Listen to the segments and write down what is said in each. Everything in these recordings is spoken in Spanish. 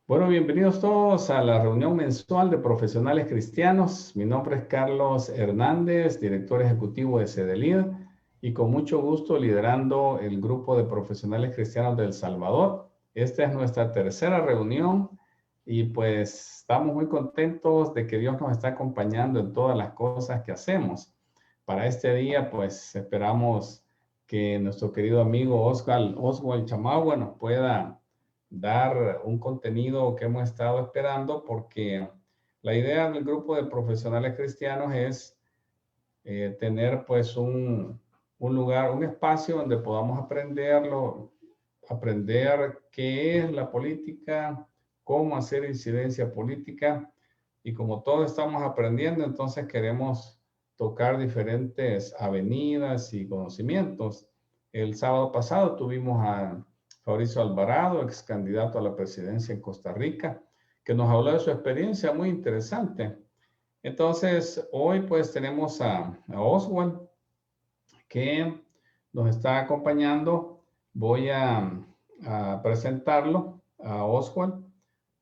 Bueno, bienvenidos todos a la reunión mensual de profesionales cristianos. Mi nombre es Carlos Hernández, director ejecutivo de CEDELID, y con mucho gusto liderando el grupo de profesionales cristianos de El Salvador. Esta es nuestra tercera reunión y pues estamos muy contentos de que Dios nos está acompañando en todas las cosas que hacemos. Para este día, pues esperamos que nuestro querido amigo Oswald Chamagua nos pueda dar un contenido que hemos estado esperando, porque la idea del grupo de profesionales cristianos es tener pues un lugar, un espacio donde podamos aprender qué es la política, cómo hacer incidencia política, y como todos estamos aprendiendo, entonces queremos tocar diferentes avenidas y conocimientos. El sábado pasado tuvimos a Fabricio Alvarado, ex candidato a la presidencia en Costa Rica, que nos habló de su experiencia muy interesante. Entonces, hoy pues tenemos a Oswald, que nos está acompañando. Voy a presentarlo a Oswald.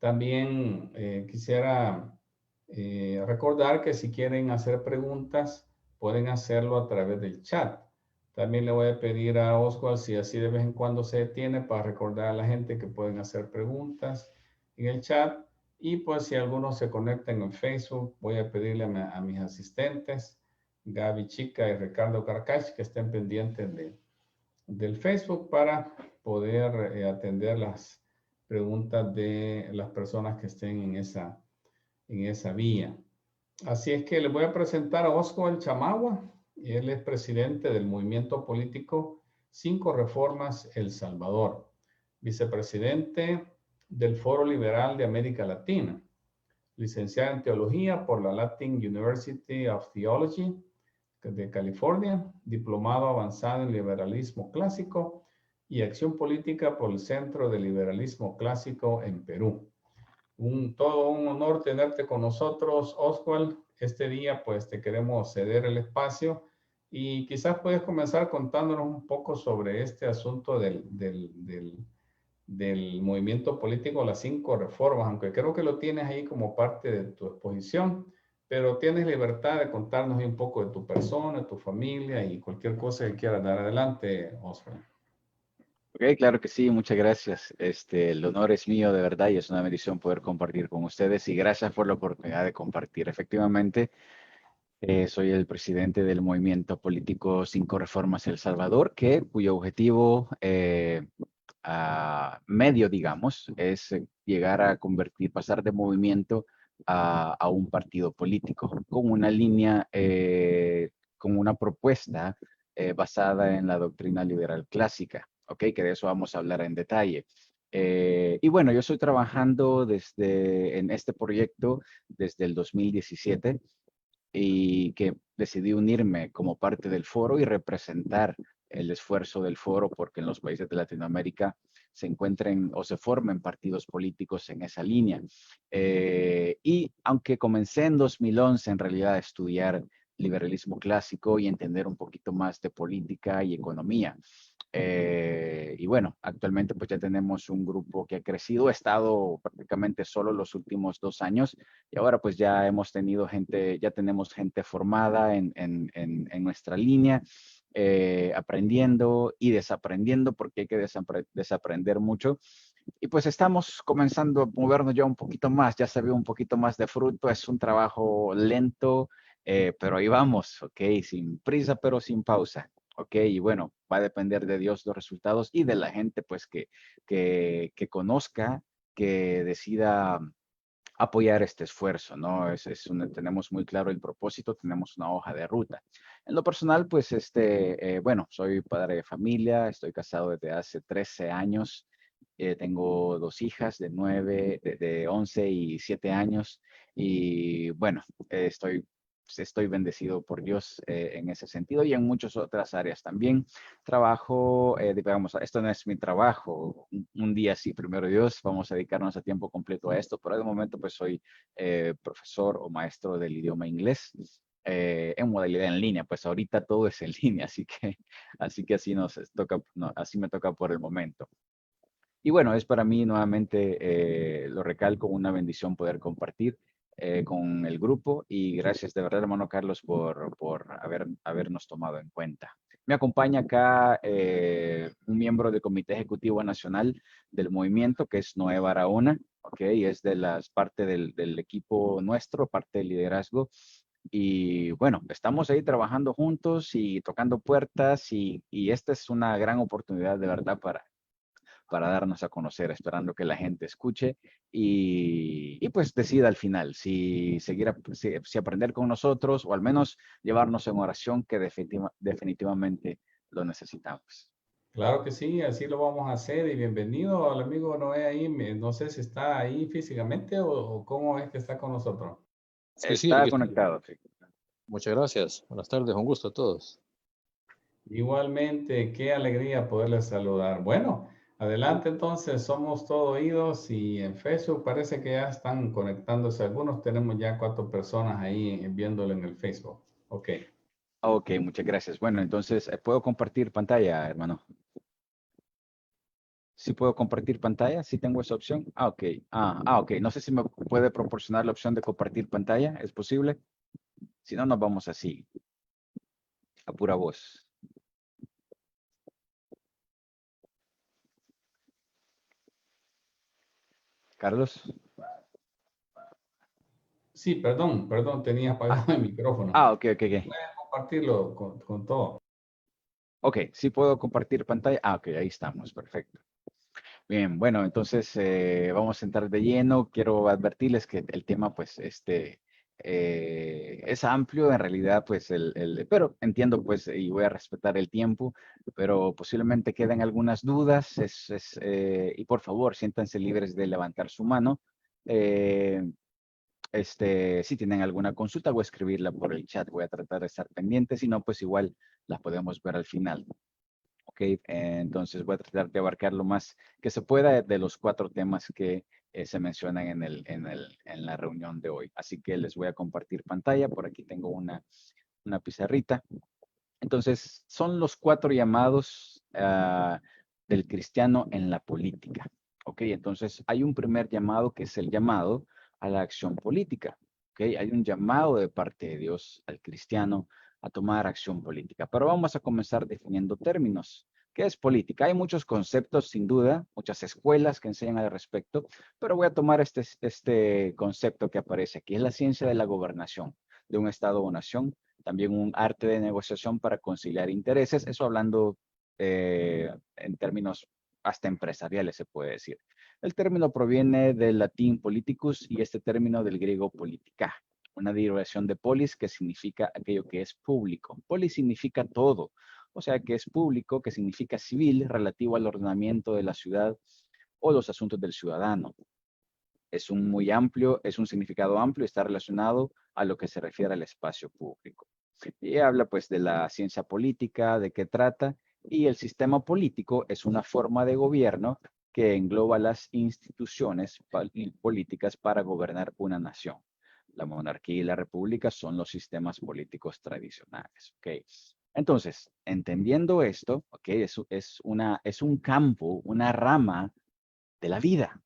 También quisiera recordar que si quieren hacer preguntas, pueden hacerlo a través del chat. También le voy a pedir a Oswald si así de vez en cuando se detiene para recordar a la gente que pueden hacer preguntas en el chat. Y pues si algunos se conectan en Facebook, voy a pedirle a mis asistentes, Gaby Chica y Ricardo Carcach, que estén pendientes del Facebook para poder atender las preguntas de las personas que estén en esa vía. Así es que les voy a presentar a Oswald Chamagua. Él es presidente del movimiento político Cinco Reformas El Salvador, vicepresidente del Foro Liberal de América Latina, licenciado en teología por la Latin University of Theology de California, diplomado avanzado en liberalismo clásico y acción política por el Centro de Liberalismo Clásico en Perú. Todo un honor tenerte con nosotros, Oswald. Este día pues te queremos ceder el espacio y quizás puedes comenzar contándonos un poco sobre este asunto del movimiento político Las Cinco Reformas, aunque creo que lo tienes ahí como parte de tu exposición, pero tienes libertad de contarnos un poco de tu persona, de tu familia y cualquier cosa que quieras dar. Adelante, Oswald. Ok, claro que sí, muchas gracias. El honor es mío de verdad y es una bendición poder compartir con ustedes y gracias por la oportunidad de compartir. Efectivamente, soy el presidente del movimiento político Cinco Reformas El Salvador, cuyo objetivo medio, digamos, es llegar a pasar de movimiento a un partido político con una línea, con una propuesta basada en la doctrina liberal clásica, ¿ok? Que de eso vamos a hablar en detalle. Y bueno, yo estoy trabajando en este proyecto desde el 2017 y que decidí unirme como parte del foro y representar el esfuerzo del foro porque en los países de Latinoamérica se encuentren o se formen partidos políticos en esa línea. Y aunque comencé en 2011 en realidad a estudiar liberalismo clásico y entender un poquito más de política y economía, y bueno, actualmente pues ya tenemos un grupo que ha crecido, he estado prácticamente solo los últimos 2 años y ahora pues ya hemos tenido gente, ya tenemos gente formada en nuestra línea, aprendiendo y desaprendiendo porque hay que desaprender mucho. Y pues estamos comenzando a movernos ya un poquito más, ya se ve un poquito más de fruto, es un trabajo lento, pero ahí vamos, ok, sin prisa pero sin pausa. Ok, y bueno, va a depender de Dios los resultados y de la gente, pues, que conozca, que decida apoyar este esfuerzo, ¿no? Tenemos muy claro el propósito, tenemos una hoja de ruta. En lo personal, pues, bueno, soy padre de familia, estoy casado desde hace 13 años, tengo dos hijas de 9, de 11 y 7 años, y bueno, estoy bendecido por Dios en ese sentido y en muchas otras áreas también. Trabajo, digamos, esto no es mi trabajo, un día sí, primero Dios, vamos a dedicarnos a tiempo completo a esto, pero de momento pues soy profesor o maestro del idioma inglés. En modalidad en línea, pues ahorita todo es en línea, así que así nos toca, no, así me toca por el momento. Y bueno, es para mí nuevamente, lo recalco, una bendición poder compartir con el grupo y gracias de verdad, hermano Carlos, por habernos tomado en cuenta. Me acompaña acá un miembro del Comité Ejecutivo Nacional del movimiento, que es Noé Barahona, ¿ok? Es de las parte del equipo nuestro, parte del liderazgo. Y bueno, estamos ahí trabajando juntos y tocando puertas y esta es una gran oportunidad de verdad para darnos a conocer, esperando que la gente escuche y pues decida al final si seguir, si aprender con nosotros o al menos llevarnos en oración que definitivamente lo necesitamos. Claro que sí, así lo vamos a hacer y bienvenido al amigo Noé ahí. No sé si está ahí físicamente o cómo es que está con nosotros. Sí, sí, Está aquí estoy. conectado, sí. Muchas gracias. Buenas tardes, un gusto a todos. Igualmente, qué alegría poderles saludar. Bueno, adelante entonces, somos todo oídos y en Facebook parece que ya están conectándose algunos. Tenemos ya 4 personas ahí viéndolo en el Facebook. Ok. Ok, muchas gracias. Bueno, entonces, ¿puedo compartir pantalla, hermano? ¿Sí puedo compartir pantalla? ¿Sí tengo esa opción? Ah, ok. Ok. No sé si me puede proporcionar la opción de compartir pantalla. ¿Es posible? Si no, nos vamos así, a pura voz. Carlos. Sí, perdón, tenía Ah, apagado el micrófono. ok. Voy a compartirlo con todo. Ok, sí puedo compartir pantalla. Ah, ok, ahí estamos, perfecto. Bien, bueno, entonces vamos a entrar de lleno. Quiero advertirles que el tema, pues, es amplio, en realidad, pues, pero entiendo, pues, y voy a respetar el tiempo, pero posiblemente queden algunas dudas, y por favor, siéntanse libres de levantar su mano. Eh, si tienen alguna consulta o escribirla por el chat, voy a tratar de estar pendiente, si no, pues igual las podemos ver al final. Ok, entonces voy a tratar de abarcar lo más que se pueda de los 4 temas que se mencionan en la reunión de hoy. Así que les voy a compartir pantalla. Por aquí tengo una pizarrita. Entonces, son los 4 llamados del cristiano en la política. Ok, entonces hay un primer llamado que es el llamado a la acción política. Ok, hay un llamado de parte de Dios al cristiano a tomar acción política. Pero vamos a comenzar definiendo términos. ¿Qué es política? Hay muchos conceptos, sin duda, muchas escuelas que enseñan al respecto, pero voy a tomar este concepto que aparece aquí. Es la ciencia de la gobernación de un Estado o nación, también un arte de negociación para conciliar intereses, eso hablando en términos hasta empresariales se puede decir. El término proviene del latín politicus y este término del griego politica, una derivación de polis que significa aquello que es público. Polis significa todo, o sea que es público, que significa civil, relativo al ordenamiento de la ciudad o los asuntos del ciudadano. Es un significado amplio, está relacionado a lo que se refiere al espacio público. Y habla pues de la ciencia política, de qué trata, y el sistema político es una forma de gobierno que engloba las instituciones políticas para gobernar una nación. La monarquía y la república son los sistemas políticos tradicionales. ¿Okay? Entonces, entendiendo esto, ¿okay? Es un campo, una rama de la vida.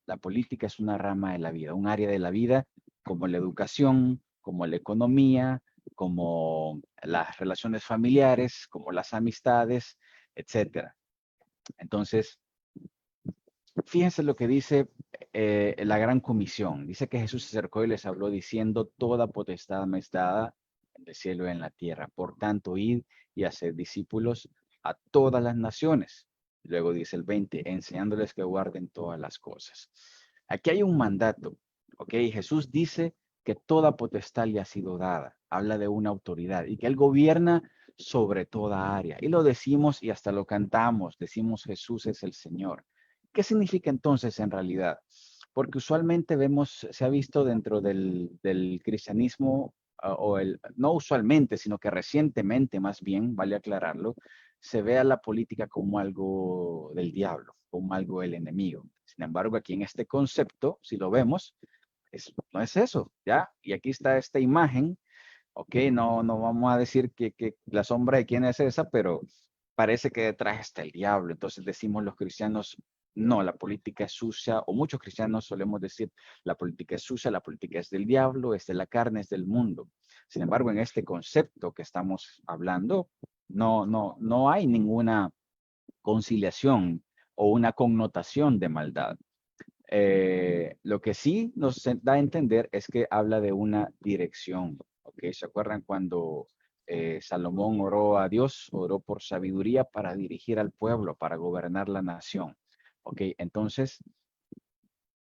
La política es una rama de la vida, un área de la vida como la educación, como la economía, como las relaciones familiares, como las amistades, etcétera. Entonces, fíjense lo que dice la gran comisión. Dice que Jesús se acercó y les habló diciendo, toda potestad me es dada en el cielo y en la tierra. Por tanto, id y haced discípulos a todas las naciones. Luego dice el 20, enseñándoles que guarden todas las cosas. Aquí hay un mandato, ¿ok? Jesús dice que toda potestad le ha sido dada. Habla de una autoridad y que él gobierna sobre toda área. Y lo decimos y hasta lo cantamos. Decimos Jesús es el Señor. ¿Qué significa entonces en realidad? Porque usualmente vemos, se ha visto dentro del cristianismo, no usualmente, sino que recientemente más bien, vale aclararlo, se ve a la política como algo del diablo, como algo del enemigo. Sin embargo, aquí en este concepto, si lo vemos, no es eso, ¿ya? Y aquí está esta imagen, ok, no vamos a decir que la sombra de quién es esa, pero parece que detrás está el diablo. Entonces decimos los cristianos, no, la política es sucia, o muchos cristianos solemos decir, la política es sucia, la política es del diablo, es de la carne, es del mundo. Sin embargo, en este concepto que estamos hablando, no hay ninguna conciliación o una connotación de maldad. Lo que sí nos da a entender es que habla de una dirección. ¿Ok? ¿Se acuerdan cuando Salomón oró a Dios, oró por sabiduría para dirigir al pueblo, para gobernar la nación? ¿Ok? Entonces,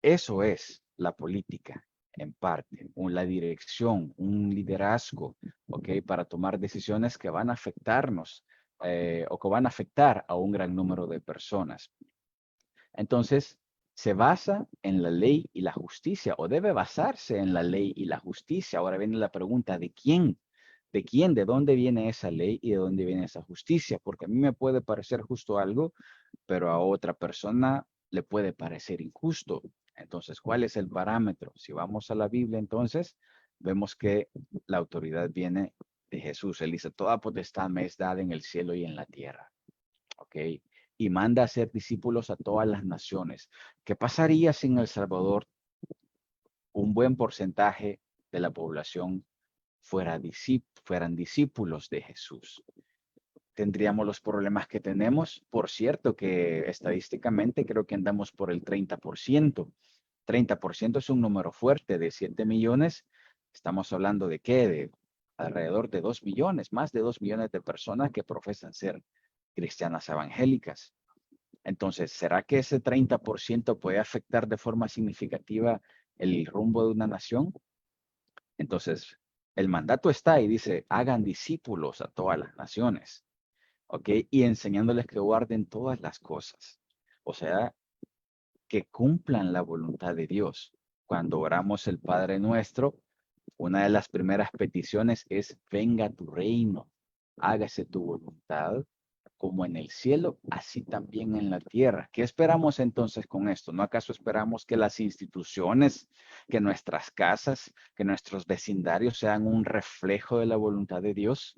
eso es la política, en parte, la dirección, un liderazgo, ¿ok? Para tomar decisiones que van a afectarnos o que van a afectar a un gran número de personas. Entonces, se basa en la ley y la justicia, o debe basarse en la ley y la justicia. Ahora viene la pregunta, ¿de quién? ¿De quién? ¿De dónde viene esa ley y de dónde viene esa justicia? Porque a mí me puede parecer justo algo, pero a otra persona le puede parecer injusto. Entonces, ¿cuál es el parámetro? Si vamos a la Biblia, entonces, vemos que la autoridad viene de Jesús. Él dice, toda potestad me es dada en el cielo y en la tierra. ¿Ok? Y manda a hacer discípulos a todas las naciones. ¿Qué pasaría si en El Salvador un buen porcentaje de la población fueran discípulos de Jesús? Tendríamos los problemas que tenemos. Por cierto, que estadísticamente creo que andamos por el 30%. 30% es un número fuerte de 7 millones. Estamos hablando de qué? De alrededor de 2 millones, más de 2 millones de personas que profesan ser cristianas evangélicas. Entonces, ¿será que ese 30% puede afectar de forma significativa el rumbo de una nación? Entonces, el mandato está y dice, hagan discípulos a todas las naciones, ¿ok? Y enseñándoles que guarden todas las cosas. O sea, que cumplan la voluntad de Dios. Cuando oramos el Padre Nuestro, una de las primeras peticiones es, venga tu reino, hágase tu voluntad, como en el cielo, así también en la tierra. ¿Qué esperamos entonces con esto? ¿No acaso esperamos que las instituciones, que nuestras casas, que nuestros vecindarios sean un reflejo de la voluntad de Dios?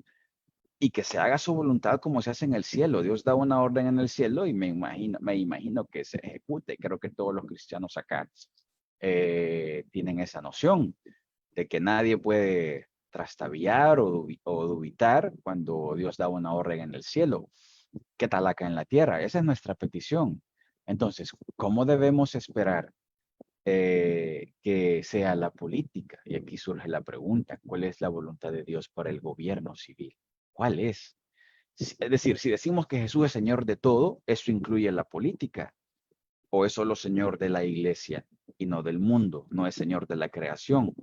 Y que se haga su voluntad como se hace en el cielo. Dios da una orden en el cielo y me imagino que se ejecute. Creo que todos los cristianos acá tienen esa noción de que nadie puede trastabillar o dubitar cuando Dios da una orden en el cielo. ¿Qué tal acá en la tierra? Esa es nuestra petición. Entonces, ¿cómo debemos esperar que sea la política? Y aquí surge la pregunta, ¿cuál es la voluntad de Dios para el gobierno civil? ¿Cuál es? Es decir, si decimos que Jesús es Señor de todo, ¿eso incluye la política? ¿O es solo Señor de la iglesia y no del mundo? ¿No es Señor de la creación?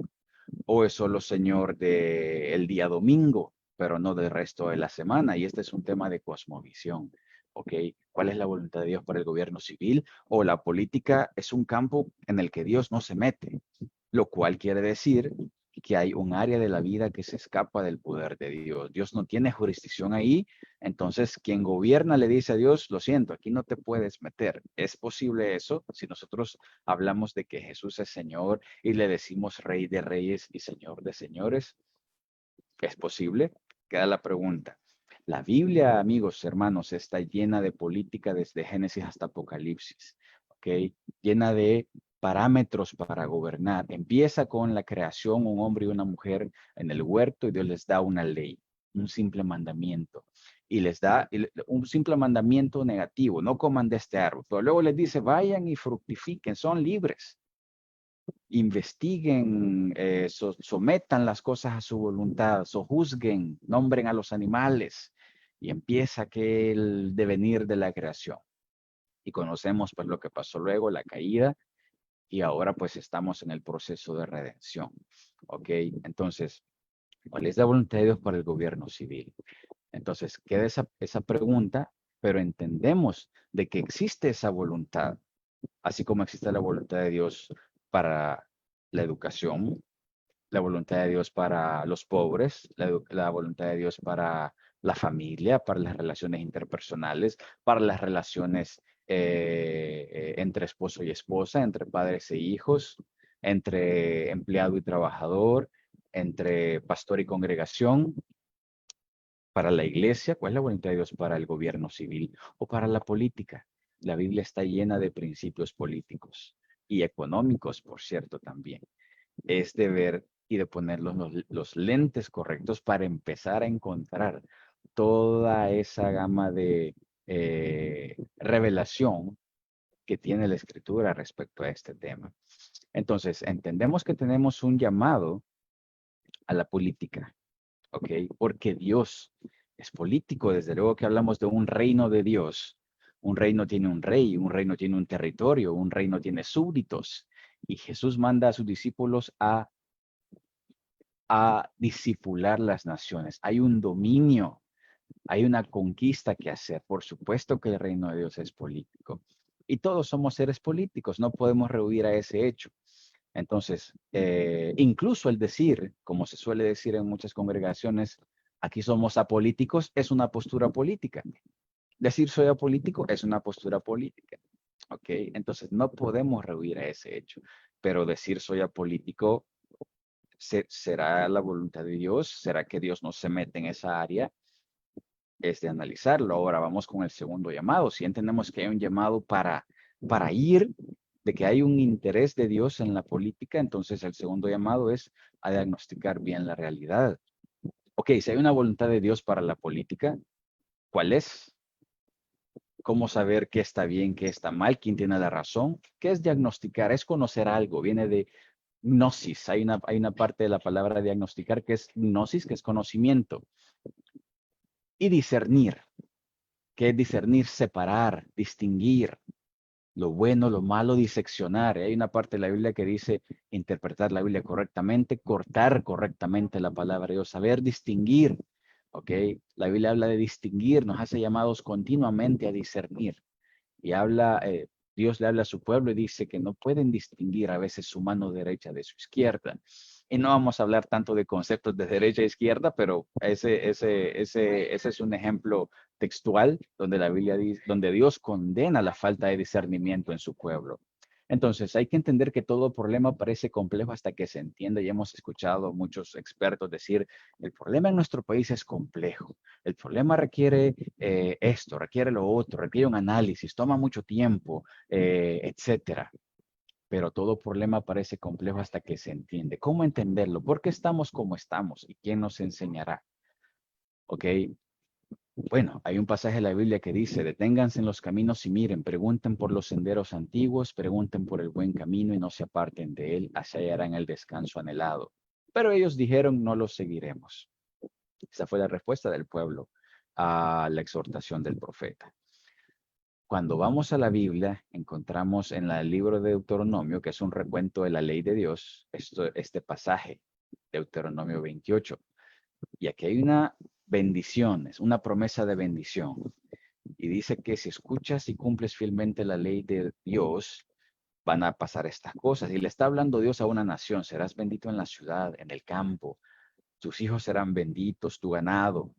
¿O es solo Señor del día domingo, pero no del resto de la semana? Y este es un tema de cosmovisión. ¿Ok? ¿Cuál es la voluntad de Dios para el gobierno civil? ¿O la política es un campo en el que Dios no se mete? Lo cual quiere decir que hay un área de la vida que se escapa del poder de Dios. Dios no tiene jurisdicción ahí, entonces quien gobierna le dice a Dios, lo siento, aquí no te puedes meter. ¿Es posible eso? Si nosotros hablamos de que Jesús es Señor y le decimos Rey de Reyes y Señor de Señores, ¿es posible? Queda la pregunta. La Biblia, amigos, hermanos, está llena de política desde Génesis hasta Apocalipsis, ¿ok? Llena de parámetros para gobernar. Empieza con la creación, un hombre y una mujer en el huerto, y Dios les da una ley, un simple mandamiento. Y les da un simple mandamiento negativo, no coman de este árbol. Pero luego les dice, vayan y fructifiquen, son libres. Investiguen, sometan las cosas a su voluntad, sojuzguen, nombren a los animales, y empieza el devenir de la creación. Y conocemos pues lo que pasó luego, la caída, y ahora pues estamos en el proceso de redención. ¿Ok? Entonces, ¿cuál es la voluntad de Dios para el gobierno civil? Entonces, queda esa pregunta, pero entendemos de que existe esa voluntad, así como existe la voluntad de Dios para la educación, la voluntad de Dios para los pobres, la voluntad de Dios para la familia, para las relaciones interpersonales, para las relaciones entre esposo y esposa, entre padres e hijos, entre empleado y trabajador, entre pastor y congregación, para la iglesia. ¿Cuál es la voluntad de Dios para el gobierno civil o para la política? La Biblia está llena de principios políticos y económicos, por cierto, también. Es de ver y de poner los lentes correctos para empezar a encontrar toda esa gama de revelación que tiene la Escritura respecto a este tema. Entonces, entendemos que tenemos un llamado a la política, ¿ok? Porque Dios es político, desde luego que hablamos de un reino de Dios. Un reino tiene un rey, un reino tiene un territorio, un reino tiene súbditos. Y Jesús manda a sus discípulos a discipular las naciones. Hay un dominio, hay una conquista que hacer. Por supuesto que el reino de Dios es político. Y todos somos seres políticos, no podemos rehuir a ese hecho. Entonces, incluso el decir, como se suele decir en muchas congregaciones, aquí somos apolíticos, es una postura política. Decir soy apolítico es una postura política. ¿Ok? Entonces, no podemos rehuir a ese hecho. Pero decir soy apolítico, ¿será la voluntad de Dios? ¿Será que Dios no se mete en esa área? Es de analizarlo. Ahora vamos con el segundo llamado. Si entendemos que hay un llamado para ir, de que hay un interés de Dios en la política, entonces el segundo llamado es a diagnosticar bien la realidad. Ok, si hay una voluntad de Dios para la política, ¿cuál es? ¿Cómo saber qué está bien, qué está mal, quién tiene la razón? ¿Qué es diagnosticar? Es conocer algo, viene de gnosis. Hay una parte de la palabra diagnosticar que es gnosis, que es conocimiento. Y discernir. ¿Qué es discernir? Separar, distinguir lo bueno, lo malo, diseccionar. Hay una parte de la Biblia que dice interpretar la Biblia correctamente, cortar correctamente la palabra de Dios, saber distinguir. ¿Ok? La Biblia habla de distinguir, nos hace llamados continuamente a discernir. Y Dios le habla a su pueblo y dice que no pueden distinguir a veces su mano derecha de su izquierda. Y no vamos a hablar tanto de conceptos de derecha e izquierda, pero ese es un ejemplo textual donde la Biblia dice, donde Dios condena la falta de discernimiento en su pueblo. Entonces, hay que entender que todo problema parece complejo hasta que se entiende, y hemos escuchado muchos expertos decir, el problema en nuestro país es complejo, el problema requiere esto, requiere lo otro, requiere un análisis, toma mucho tiempo, etcétera. Pero todo problema parece complejo hasta que se entiende. ¿Cómo entenderlo? ¿Por qué estamos como estamos? ¿Y quién nos enseñará? ¿Ok? Bueno, hay un pasaje de la Biblia que dice, deténganse en los caminos y miren, pregunten por los senderos antiguos, pregunten por el buen camino y no se aparten de él, así hallarán el descanso anhelado. Pero ellos dijeron, no los seguiremos. Esa fue la respuesta del pueblo a la exhortación del profeta. Cuando vamos a la Biblia, encontramos en el libro de Deuteronomio, que es un recuento de la ley de Dios, este pasaje, Deuteronomio 28. Y aquí hay una bendición, es una promesa de bendición. Y dice que si escuchas y cumples fielmente la ley de Dios, van a pasar estas cosas. Y le está hablando Dios a una nación, serás bendito en la ciudad, en el campo, tus hijos serán benditos, tu ganado,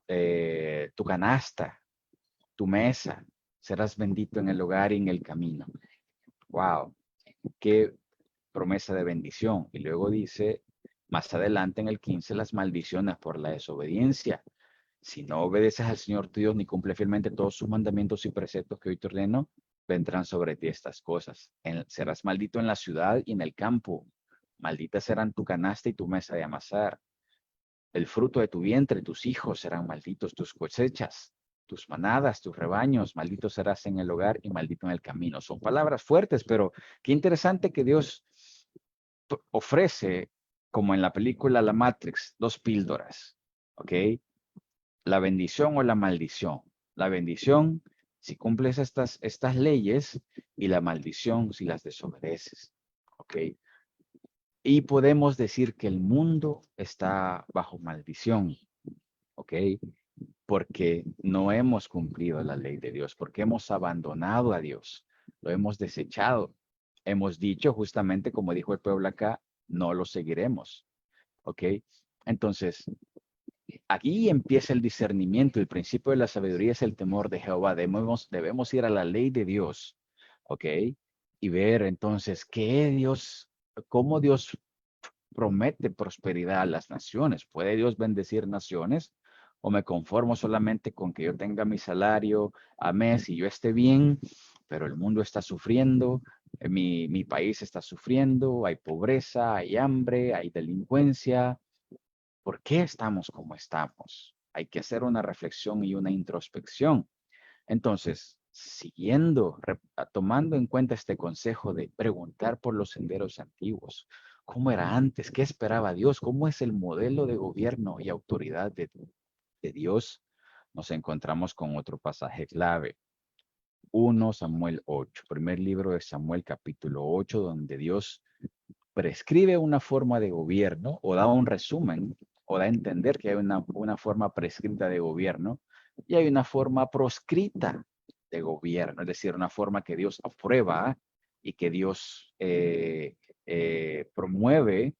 tu canasta, tu mesa, serás bendito en el hogar y en el camino. Wow, qué promesa de bendición. Y luego dice, más adelante en el 15, las maldiciones por la desobediencia. Si no obedeces al Señor tu Dios ni cumple fielmente todos sus mandamientos y preceptos que hoy te ordeno, vendrán sobre ti estas cosas. Serás maldito en la ciudad y en el campo. Malditas serán tu canasta y tu mesa de amasar. El fruto de tu vientre, tus hijos serán malditos, tus cosechas, tus manadas, tus rebaños, maldito serás en el hogar y maldito en el camino. Son palabras fuertes, pero qué interesante que Dios ofrece, como en la película La Matrix, dos píldoras, ¿ok? La bendición o la maldición. La bendición, si cumples estas leyes, y la maldición, si las desobedeces, ¿ok? Y podemos decir que el mundo está bajo maldición, ¿ok? Porque no hemos cumplido la ley de Dios, porque hemos abandonado a Dios, lo hemos desechado. Hemos dicho justamente, como dijo el pueblo acá, no lo seguiremos, ¿ok? Entonces, aquí empieza el discernimiento. El principio de la sabiduría es el temor de Jehová. Debemos ir a la ley de Dios, ¿ok? Y ver entonces cómo Dios promete prosperidad a las naciones. ¿Puede Dios bendecir naciones? o me conformo solamente con que yo tenga mi salario a mes y yo esté bien, pero el mundo está sufriendo, mi país está sufriendo, hay pobreza, hay hambre, hay delincuencia. ¿Por qué estamos como estamos? Hay que hacer una reflexión y una introspección. Entonces, tomando en cuenta este consejo de preguntar por los senderos antiguos, ¿cómo era antes? ¿Qué esperaba Dios? ¿Cómo es el modelo de gobierno y autoridad de Dios? Nos encontramos con otro pasaje clave. 1 Samuel 8, primer libro de Samuel capítulo 8, donde Dios prescribe una forma de gobierno o da un resumen o da a entender que hay una forma prescrita de gobierno y hay una forma proscrita de gobierno, es decir, una forma que Dios aprueba y que Dios promueve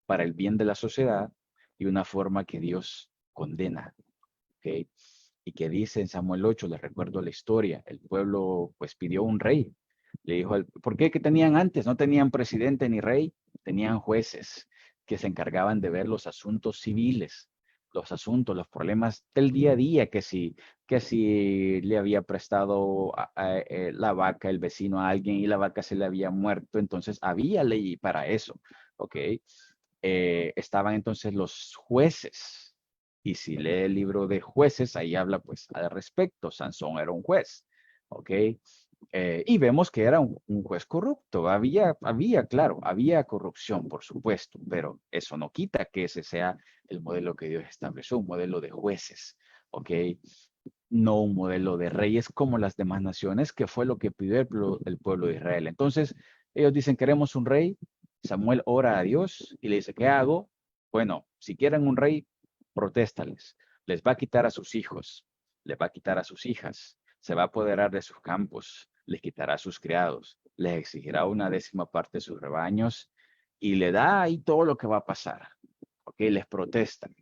para el bien de la sociedad y una forma que Dios condena. ¿Ok? Y que dice en Samuel 8, les recuerdo la historia, el pueblo pues pidió un rey. Le dijo, ¿por qué? ¿Qué tenían antes? No tenían presidente ni rey, tenían jueces que se encargaban de ver los asuntos civiles, los asuntos, los problemas del día a día, que si le había prestado la vaca el vecino a alguien y la vaca se le había muerto, entonces había ley para eso, ¿ok? Estaban entonces los jueces. Y si lee el libro de jueces, ahí habla pues al respecto. Sansón era un juez, ¿ok? Y vemos que era un juez corrupto. Claro, había corrupción, por supuesto, pero eso no quita que ese sea el modelo que Dios estableció, un modelo de jueces, ¿ok? No un modelo de reyes como las demás naciones, que fue lo que pidió el pueblo de Israel. Entonces, ellos dicen, queremos un rey. Samuel ora a Dios y le dice, ¿qué hago? Bueno, si quieren un rey, protéstales. Les va a quitar a sus hijos, les va a quitar a sus hijas, se va a apoderar de sus campos, les quitará a sus criados, les exigirá 1/10 de sus rebaños y le da ahí todo lo que va a pasar. ¿Ok? Les protestan.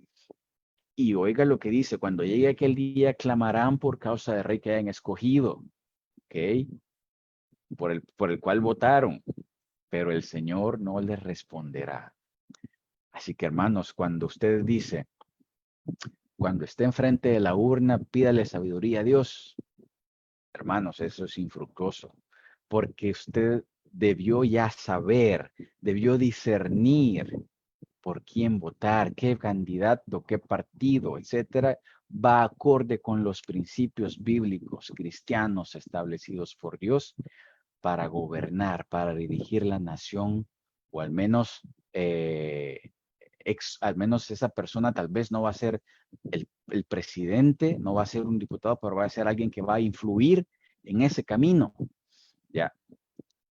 Y oiga lo que dice, cuando llegue aquel día clamarán por causa del rey que hayan escogido, ¿ok? Por el cual votaron, pero el Señor no les responderá. Así que hermanos, cuando usted dice, cuando esté enfrente de la urna, pídale sabiduría a Dios, hermanos, eso es infructuoso, porque usted debió ya saber, debió discernir por quién votar, qué candidato, qué partido, etcétera, va acorde con los principios bíblicos cristianos establecidos por Dios para gobernar, para dirigir la nación, o al menos esa persona tal vez no va a ser el presidente, no va a ser un diputado, pero va a ser alguien que va a influir en ese camino. Ya,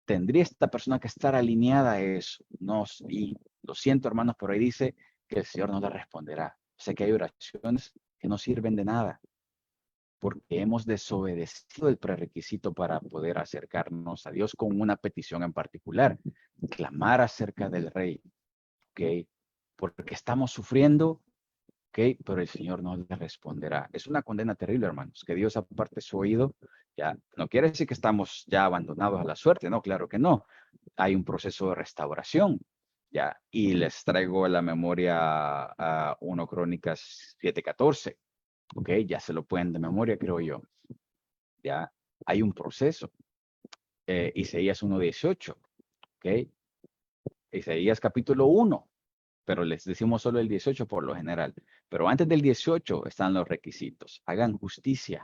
tendría esta persona que estar alineada a eso. No, y lo siento, hermanos, pero ahí dice que el Señor no le responderá. Sé que hay oraciones que no sirven de nada porque hemos desobedecido el prerequisito para poder acercarnos a Dios con una petición en particular, clamar acerca del Rey, ¿ok? Porque estamos sufriendo, ¿ok? Pero el Señor no le responderá. Es una condena terrible, hermanos, que Dios aparte su oído, ya no quiere decir que estamos ya abandonados a la suerte, no, claro que no. Hay un proceso de restauración, ya, y les traigo a la memoria a 1 Crónicas 7:14. ¿Ok? Ya se lo pueden de memoria, creo yo. Ya hay un proceso. Isaías 1:18, ¿ok? Isaías capítulo 1, pero les decimos solo el 18 por lo general. Pero antes del 18 están los requisitos. Hagan justicia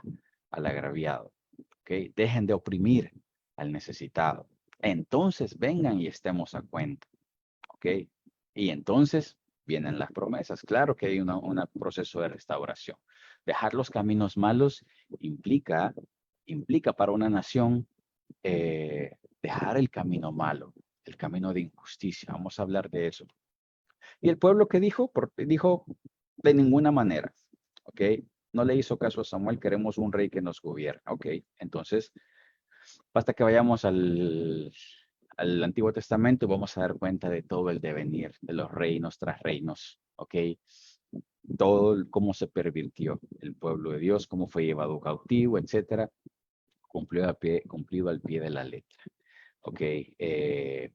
al agraviado, ¿ok? Dejen de oprimir al necesitado. Entonces vengan y estemos a cuenta, ¿ok? Y entonces vienen las promesas. Claro que hay un proceso de restauración. Dejar los caminos malos implica para una nación dejar el camino malo, el camino de injusticia. Vamos a hablar de eso. Y el pueblo que dijo, dijo de ninguna manera, ¿ok? No le hizo caso a Samuel, queremos un rey que nos gobierne, ¿ok? Entonces, basta que vayamos al Antiguo Testamento, vamos a dar cuenta de todo el devenir de los reinos tras reinos, ¿ok? Todo cómo se pervirtió el pueblo de Dios, cómo fue llevado cautivo, etcétera, cumplido al pie de la letra, ¿ok?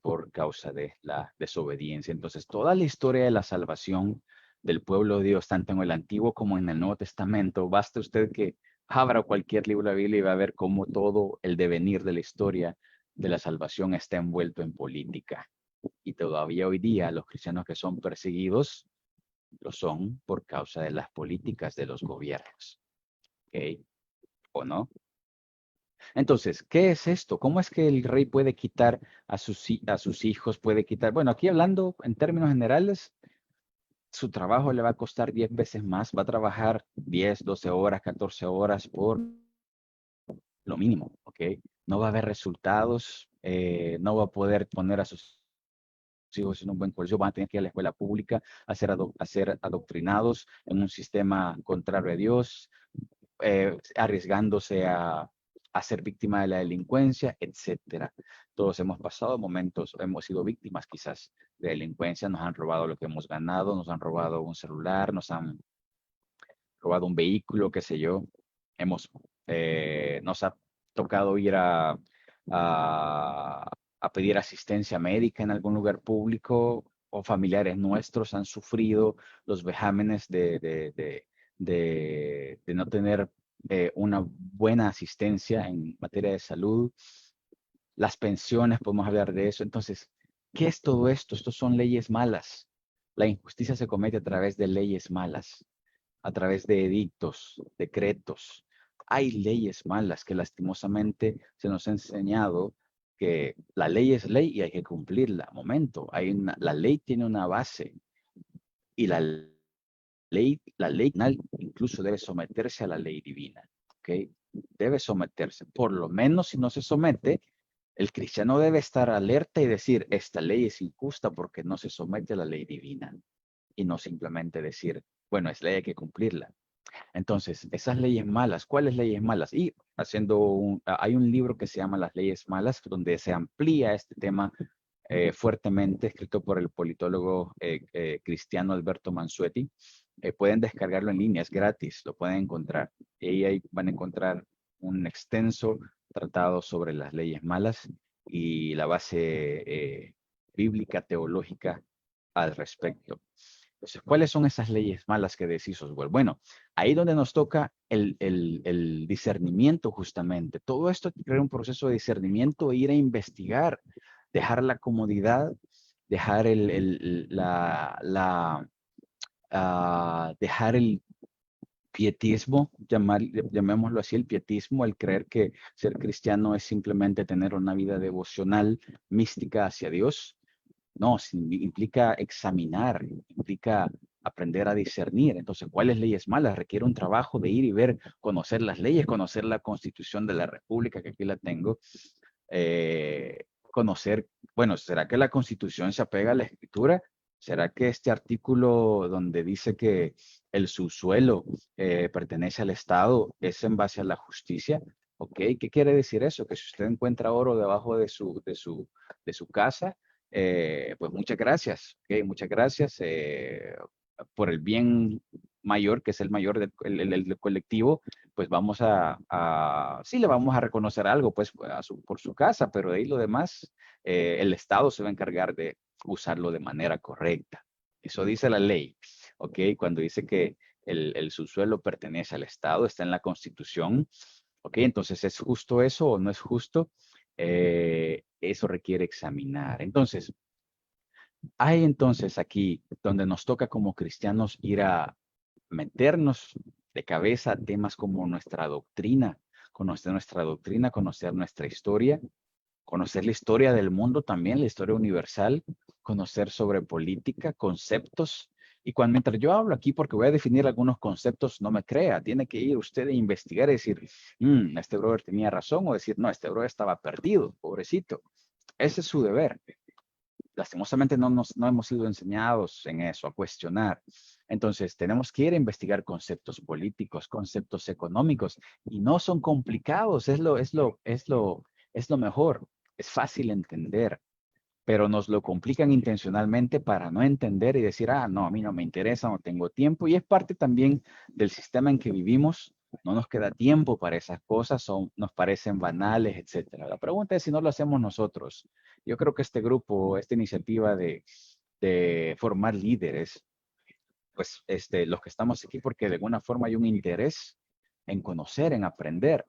Por causa de la desobediencia. Entonces, toda la historia de la salvación del pueblo de Dios, tanto en el Antiguo como en el Nuevo Testamento. Basta usted que abra cualquier libro de la Biblia y va a ver cómo todo el devenir de la historia de la salvación está envuelto en política. Y todavía hoy día los cristianos que son perseguidos lo son por causa de las políticas de los gobiernos. ¿Ok? ¿O no? Entonces, ¿qué es esto? ¿Cómo es que el rey puede quitar a sus hijos? Puede quitar, bueno, aquí hablando en términos generales, su trabajo le va a costar 10 veces más. Va a trabajar 10, 12 horas, 14 horas por lo mínimo, ¿ok? No va a haber resultados, no va a poder poner a sus hijos en un buen colegio, van a tener que ir a la escuela pública a ser adoctrinados en un sistema contrario a Dios, arriesgándose a ser víctima de la delincuencia, etcétera. Todos hemos pasado momentos, hemos sido víctimas quizás de delincuencia, nos han robado lo que hemos ganado, nos han robado un celular, nos han robado un vehículo, qué sé yo. Nos ha tocado ir a pedir asistencia médica en algún lugar público, o familiares nuestros han sufrido los vejámenes de no tener una buena asistencia en materia de salud. Las pensiones, podemos hablar de eso. Entonces, ¿qué es todo esto? Estos son leyes malas. La injusticia se comete a través de leyes malas, a través de edictos, decretos. Hay leyes malas que lastimosamente se nos ha enseñado que la ley es ley y hay que cumplirla. Momento, la ley tiene una base y la ley final incluso debe someterse a la ley divina. ¿Ok? Debe someterse. Por lo menos si no se somete, el cristiano debe estar alerta y decir, esta ley es injusta porque no se somete a la ley divina. Y no simplemente decir, bueno, es ley, hay que cumplirla. Entonces, esas leyes malas, ¿cuáles leyes malas? Y hay un libro que se llama Las leyes malas, donde se amplía este tema fuertemente, escrito por el politólogo cristiano Alberto Mansuetti. Pueden descargarlo en línea, es gratis, lo pueden encontrar. Y ahí van a encontrar un extenso tratado sobre las leyes malas y la base bíblica, teológica al respecto. Entonces, ¿cuáles son esas leyes malas que decís, Oswald? Bueno, ahí donde nos toca el discernimiento justamente. Todo esto crea un proceso de discernimiento e ir a investigar, dejar la comodidad, dejar dejar el pietismo, llamémoslo así, el pietismo, el creer que ser cristiano es simplemente tener una vida devocional, mística hacia Dios. No, implica examinar, implica aprender a discernir. Entonces, ¿cuáles leyes malas? Requiere un trabajo de ir y ver, conocer las leyes, conocer la Constitución de la República, que aquí la tengo, conocer, bueno, ¿será que la Constitución se apega a la Escritura? ¿Será que este artículo donde dice que el subsuelo pertenece al Estado es en base a la justicia? ¿Ok? ¿Qué quiere decir eso? Que si usted encuentra oro debajo de su casa, pues muchas gracias, ¿ok? Muchas gracias por el bien mayor, que es el mayor del colectivo, pues sí le vamos a reconocer algo, pues por su casa, pero de ahí lo demás, el Estado se va a encargar de usarlo de manera correcta. Eso dice la ley, ¿ok? Cuando dice que el subsuelo pertenece al Estado, está en la Constitución, ¿ok? Entonces, ¿es justo eso o no es justo? Eso requiere examinar. Entonces, hay entonces aquí donde nos toca como cristianos ir a meternos de cabeza a temas como nuestra doctrina, conocer nuestra doctrina, conocer nuestra historia, conocer la historia del mundo también, la historia universal, conocer sobre política, conceptos. Y mientras yo hablo aquí, porque voy a definir algunos conceptos, no me crea, tiene que ir usted a investigar y decir, este brother tenía razón, o decir, no, este brother estaba perdido, pobrecito. Ese es su deber. Lastimosamente no hemos sido enseñados en eso, a cuestionar. Entonces, tenemos que ir a investigar conceptos políticos, conceptos económicos, y no son complicados, es lo mejor, es fácil entender, pero nos lo complican intencionalmente para no entender y decir, no, a mí no me interesa, no tengo tiempo, y es parte también del sistema en que vivimos. No nos queda tiempo para esas cosas, nos parecen banales, etcétera. La pregunta es si no lo hacemos nosotros. Yo creo que este grupo, esta iniciativa de formar líderes, pues, los que estamos aquí porque de alguna forma hay un interés en conocer, en aprender.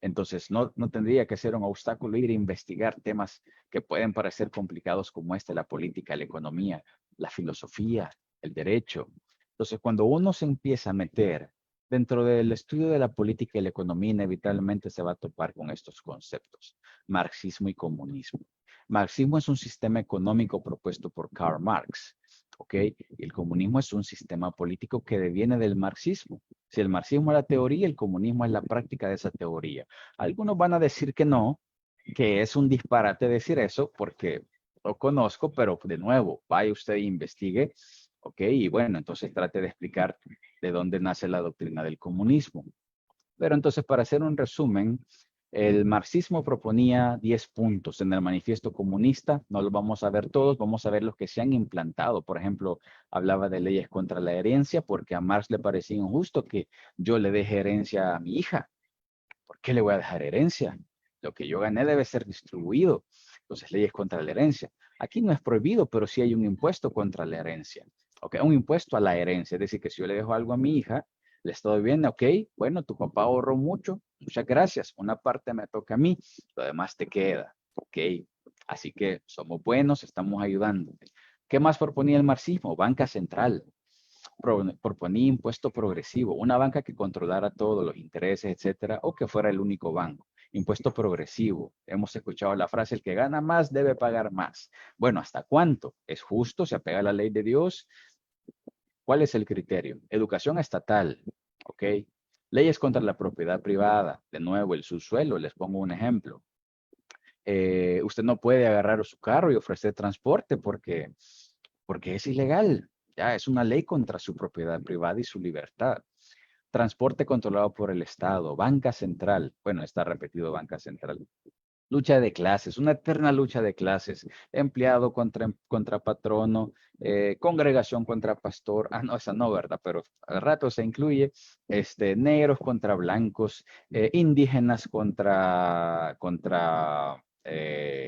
Entonces, no tendría que ser un obstáculo ir a investigar temas que pueden parecer complicados como la política, la economía, la filosofía, el derecho. Entonces, cuando uno se empieza a meter dentro del estudio de la política y la economía, inevitablemente se va a topar con estos conceptos, marxismo y comunismo. Marxismo es un sistema económico propuesto por Karl Marx, ¿ok? Y el comunismo es un sistema político que deviene del marxismo. Si el marxismo es la teoría, el comunismo es la práctica de esa teoría. Algunos van a decir que no, que es un disparate decir eso, porque lo conozco, pero de nuevo, vaya usted e investigue, ¿ok? Y bueno, entonces trate de explicar de dónde nace la doctrina del comunismo. Pero entonces, para hacer un resumen, el marxismo proponía 10 puntos en el manifiesto comunista. No los vamos a ver todos, vamos a ver los que se han implantado. Por ejemplo, hablaba de leyes contra la herencia porque a Marx le parecía injusto que yo le deje herencia a mi hija. ¿Por qué le voy a dejar herencia? Lo que yo gané debe ser distribuido. Entonces, leyes contra la herencia. Aquí no es prohibido, pero sí hay un impuesto contra la herencia. ¿Ok? Un impuesto a la herencia. Es decir, que si yo le dejo algo a mi hija, le estoy bien, ok, bueno, tu papá ahorró mucho, muchas gracias, una parte me toca a mí, lo demás te queda, ok. Así que somos buenos, estamos ayudando. ¿Qué más proponía el marxismo? Banca central. Proponía impuesto progresivo, una banca que controlara todos los intereses, etcétera, o que fuera el único banco. Impuesto progresivo. Hemos escuchado la frase, el que gana más debe pagar más. Bueno, ¿hasta cuánto? ¿Es justo? ¿Se apega a la ley de Dios? ¿Cuál es el criterio? Educación estatal, ¿ok? Leyes contra la propiedad privada. De nuevo, el subsuelo, les pongo un ejemplo. Usted no puede agarrar su carro y ofrecer transporte porque es ilegal. Ya es una ley contra su propiedad privada y su libertad. Transporte controlado por el Estado, banca central. Bueno, está repetido banca central. Lucha de clases, una eterna lucha de clases. Empleado contra patrono, congregación contra pastor. Ah, no, esa no, ¿verdad? Pero al rato se incluye. Negros contra blancos, indígenas contra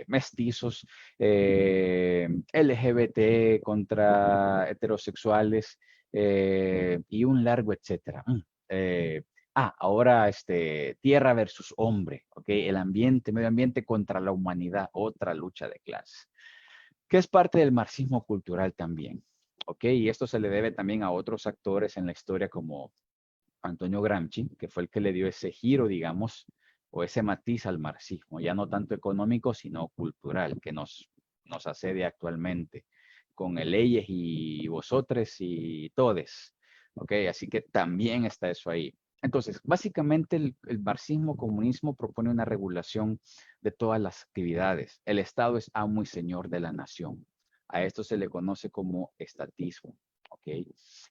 mestizos, LGBT contra heterosexuales y un largo etcétera. Ahora tierra versus hombre, ¿ok? El ambiente, medio ambiente contra la humanidad, otra lucha de clases, que es parte del marxismo cultural también, ¿ok? Y esto se le debe también a otros actores en la historia como Antonio Gramsci, que fue el que le dio ese giro, digamos, o ese matiz al marxismo, ya no tanto económico, sino cultural, que nos asede actualmente, con el ellos y vosotros y todes, ¿ok? Así que también está eso ahí. Entonces, básicamente el marxismo-comunismo propone una regulación de todas las actividades. El Estado es amo y señor de la nación. A esto se le conoce como estatismo. ¿Ok?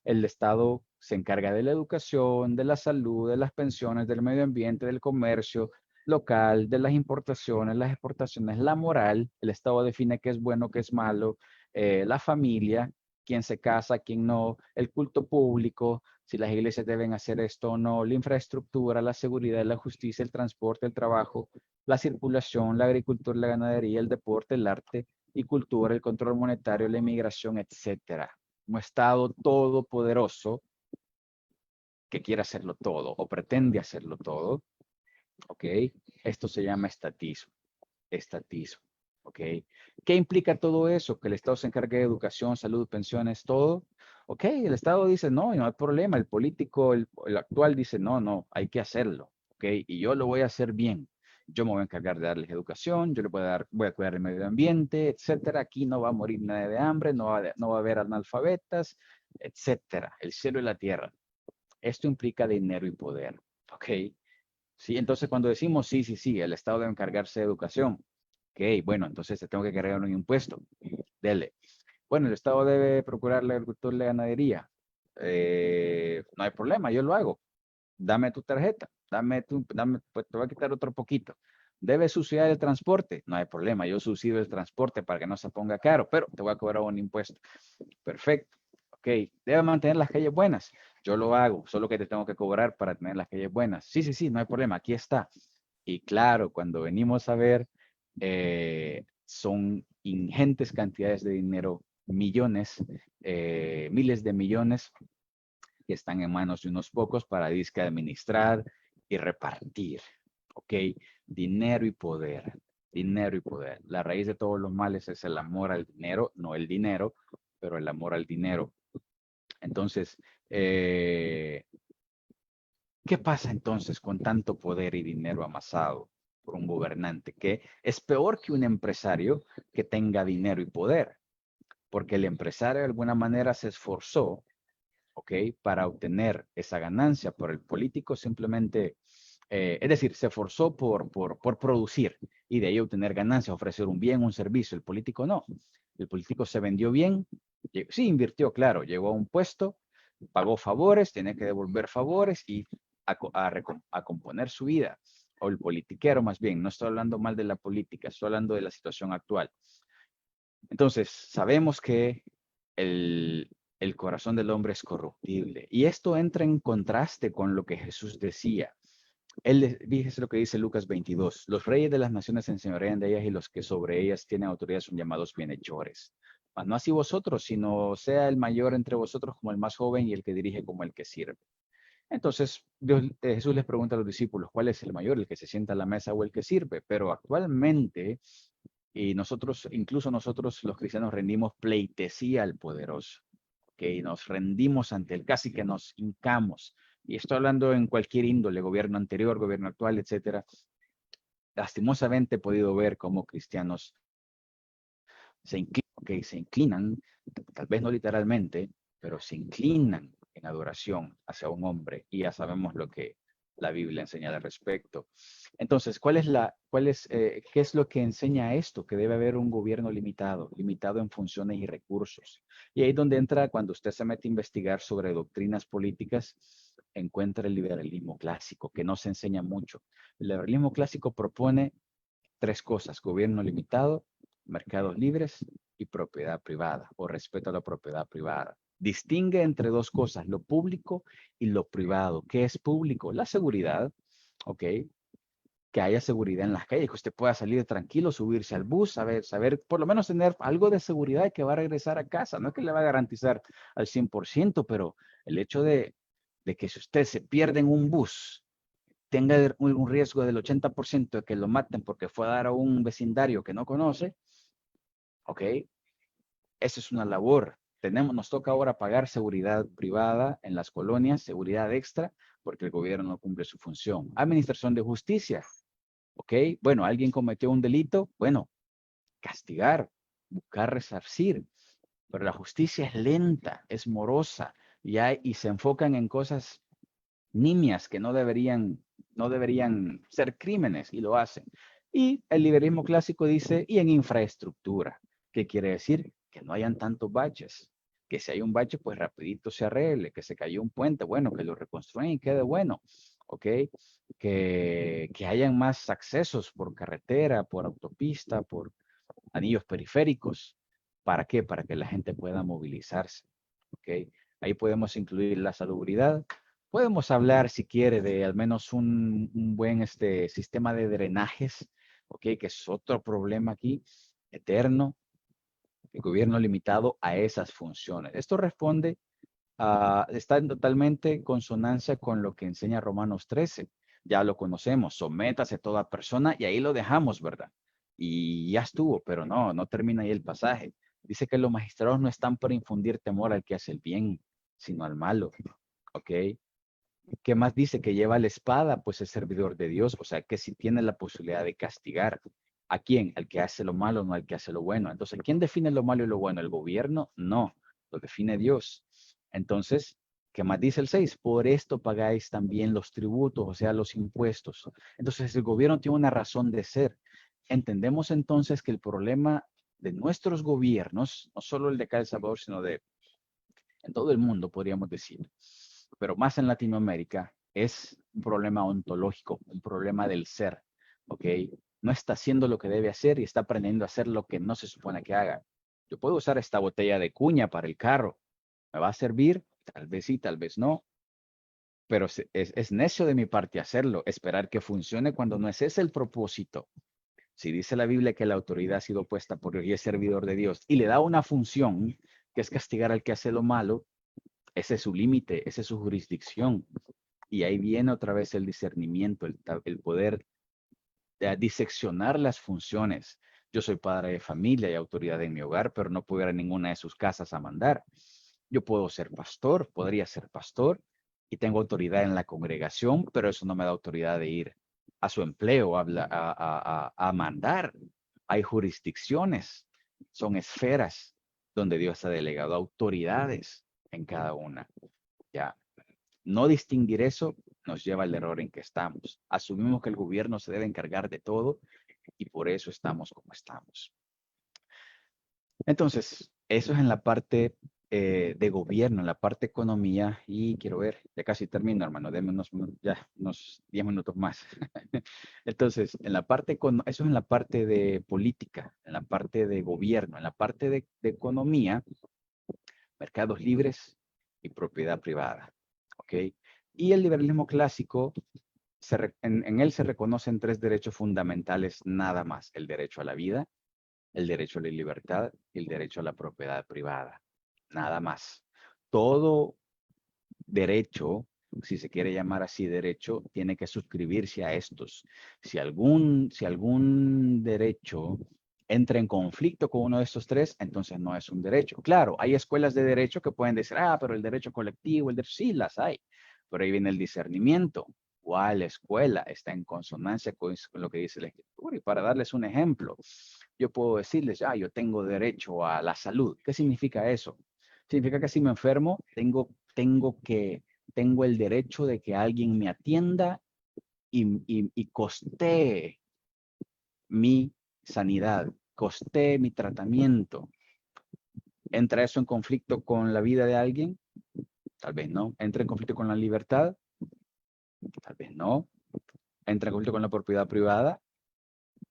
El Estado se encarga de la educación, de la salud, de las pensiones, del medio ambiente, del comercio local, de las importaciones, las exportaciones, la moral. El Estado define qué es bueno, qué es malo, la familia, quién se casa, quién no, el culto público, si las iglesias deben hacer esto o no, la infraestructura, la seguridad, la justicia, el transporte, el trabajo, la circulación, la agricultura, la ganadería, el deporte, el arte y cultura, el control monetario, la inmigración, etcétera. Un Estado todopoderoso que quiere hacerlo todo o pretende hacerlo todo, ¿ok? Esto se llama estatismo, estatismo, ¿ok? ¿Qué implica todo eso? Que el Estado se encargue de educación, salud, pensiones, todo. Ok, el Estado dice, no, no hay problema. El político, el actual dice, no, no, hay que hacerlo, ¿ok? Y yo lo voy a hacer bien. Yo me voy a encargar de darles educación, yo le voy a cuidar el medio ambiente, etcétera. Aquí no va a morir nadie de hambre, no va a haber analfabetas, etcétera. El cielo y la tierra. Esto implica dinero y poder, ¿ok? Sí, entonces cuando decimos sí, el Estado debe encargarse de educación. Ok, bueno, entonces te tengo que cargar un impuesto. Dele. Bueno, el Estado debe procurar la agricultura y la ganadería. No hay problema, yo lo hago. Dame tu tarjeta, pues te voy a quitar otro poquito. Debe subsidiar el transporte, no hay problema, yo subsidio el transporte para que no se ponga caro, pero te voy a cobrar un impuesto. Perfecto. Ok, debe mantener las calles buenas. Yo lo hago, solo que te tengo que cobrar para tener las calles buenas. Sí, no hay problema, aquí está. Y claro, cuando venimos a ver, son ingentes cantidades de dinero millones, miles de millones que están en manos de unos pocos para disque administrar y repartir. ¿Ok? Dinero y poder. Dinero y poder. La raíz de todos los males es el amor al dinero, no el dinero, pero el amor al dinero. Entonces, ¿qué pasa entonces con tanto poder y dinero amasado por un gobernante? Que es peor que un empresario que tenga dinero y poder, porque el empresario de alguna manera se esforzó, ¿ok? Para obtener esa ganancia, pero el político simplemente, es decir, se esforzó por producir y de ahí obtener ganancia, ofrecer un bien, un servicio. El político no. El político se vendió bien, sí invirtió, claro, llegó a un puesto, pagó favores, tiene que devolver favores y a componer su vida. O el politiquero más bien, no estoy hablando mal de la política, estoy hablando de la situación actual. Entonces, sabemos que el corazón del hombre es corruptible. Y esto entra en contraste con lo que Jesús decía. Fíjese lo que dice Lucas 22. Los reyes de las naciones se enseñorean de ellas y los que sobre ellas tienen autoridad son llamados bienhechores. Mas no así vosotros, sino sea el mayor entre vosotros como el más joven y el que dirige como el que sirve. Entonces, Jesús les pregunta a los discípulos, ¿cuál es el mayor, el que se sienta a la mesa o el que sirve? Pero actualmente, y nosotros, incluso nosotros los cristianos rendimos pleitesía al poderoso, que nos rendimos ante él, casi que nos hincamos. Y estoy hablando en cualquier índole, gobierno anterior, gobierno actual, etcétera. Lastimosamente he podido ver cómo cristianos se inclinan, tal vez no literalmente, pero se inclinan en adoración hacia un hombre y ya sabemos lo que la Biblia enseña al respecto. Entonces, ¿qué es lo que enseña esto? Que debe haber un gobierno limitado, limitado en funciones y recursos. Y ahí es donde entra, cuando usted se mete a investigar sobre doctrinas políticas, encuentra el liberalismo clásico, que no se enseña mucho. El liberalismo clásico propone tres cosas: gobierno limitado, mercados libres y propiedad privada, o respeto a la propiedad privada. Distingue entre dos cosas, lo público y lo privado. ¿Qué es público? La seguridad, ¿ok? Que haya seguridad en las calles, que usted pueda salir tranquilo, subirse al bus, saber, por lo menos tener algo de seguridad de que va a regresar a casa. No es que le va a garantizar al 100%, pero el hecho de que si usted se pierde en un bus, tenga un riesgo del 80% de que lo maten porque fue a dar a un vecindario que no conoce, ¿ok? Esa es una labor. Nos toca ahora pagar seguridad privada en las colonias, seguridad extra, porque el gobierno no cumple su función. Administración de justicia, ¿ok? Bueno, alguien cometió un delito, bueno, castigar, buscar resarcir, pero la justicia es lenta, es morosa, y se enfocan en cosas nimias que no deberían ser crímenes y lo hacen. Y el liberalismo clásico dice, y en infraestructura, ¿qué quiere decir? Que no hayan tantos baches, que si hay un bache, pues rapidito se arregle, que se cayó un puente, bueno, que lo reconstruyan y quede bueno, ¿ok? Que hayan más accesos por carretera, por autopista, por anillos periféricos. ¿Para qué? Para que la gente pueda movilizarse, ¿ok? Ahí podemos incluir la salubridad. Podemos hablar, si quiere, de al menos un buen sistema de drenajes, ¿ok? Que es otro problema aquí, eterno, el gobierno limitado a esas funciones. Esto responde está en totalmente consonancia con lo que enseña Romanos 13. Ya lo conocemos, sométase toda persona y ahí lo dejamos, ¿verdad? Y ya estuvo, pero no termina ahí el pasaje. Dice que los magistrados no están para infundir temor al que hace el bien, sino al malo, ¿ok? ¿Qué más dice? Que lleva la espada, pues es servidor de Dios, o sea que si tiene la posibilidad de castigar. ¿A quién? Al que hace lo malo, no al que hace lo bueno. Entonces, ¿quién define lo malo y lo bueno? ¿El gobierno? No, lo define Dios. Entonces, ¿qué más dice el 6? Por esto pagáis también los tributos, o sea, los impuestos. Entonces, el gobierno tiene una razón de ser. Entendemos entonces que el problema de nuestros gobiernos, no solo el de acá de El Salvador, sino de en todo el mundo, podríamos decir, pero más en Latinoamérica, es un problema ontológico, un problema del ser, ¿ok? No está haciendo lo que debe hacer y está aprendiendo a hacer lo que no se supone que haga. Yo puedo usar esta botella de cuña para el carro. ¿Me va a servir? Tal vez sí, tal vez no. Pero es necio de mi parte hacerlo, esperar que funcione cuando no es ese el propósito. Si dice la Biblia que la autoridad ha sido puesta por Dios y es servidor de Dios y le da una función que es castigar al que hace lo malo, ese es su límite, esa es su jurisdicción. Y ahí viene otra vez el discernimiento, el poder diseccionar las funciones. Yo soy padre de familia y autoridad en mi hogar, pero no puedo ir a ninguna de sus casas a mandar. Yo puedo ser pastor, podría ser pastor y tengo autoridad en la congregación, pero eso no me da autoridad de ir a su empleo a mandar. Hay jurisdicciones, son esferas donde Dios ha delegado autoridades en cada una. Ya, no distinguir eso nos lleva al error en que estamos. Asumimos que el gobierno se debe encargar de todo y por eso estamos como estamos. Entonces, eso es en la parte de gobierno, en la parte economía, y quiero ver, ya casi termino, hermano, déme unos 10 minutos más. Entonces, eso es en la parte de política, en la parte de gobierno, en la parte de economía, mercados libres y propiedad privada, ¿ok? Y el liberalismo clásico, en él se reconocen 3 derechos fundamentales nada más: el derecho a la vida, el derecho a la libertad y el derecho a la propiedad privada. Nada más. Todo derecho, si se quiere llamar así derecho, tiene que suscribirse a estos. Si algún derecho entra en conflicto con uno de estos 3, entonces no es un derecho. Claro, hay escuelas de derecho que pueden decir, pero el derecho colectivo, sí, las hay. Pero ahí viene el discernimiento. ¿Cuál escuela está en consonancia con lo que dice la Escritura? Y para darles un ejemplo, yo puedo decirles, yo tengo derecho a la salud. ¿Qué significa eso? Significa que si me enfermo, tengo el derecho de que alguien me atienda y costee mi sanidad, costee mi tratamiento. ¿Entra eso en conflicto con la vida de alguien? Tal vez no. ¿Entra en conflicto con la libertad? Tal vez no. ¿Entra en conflicto con la propiedad privada?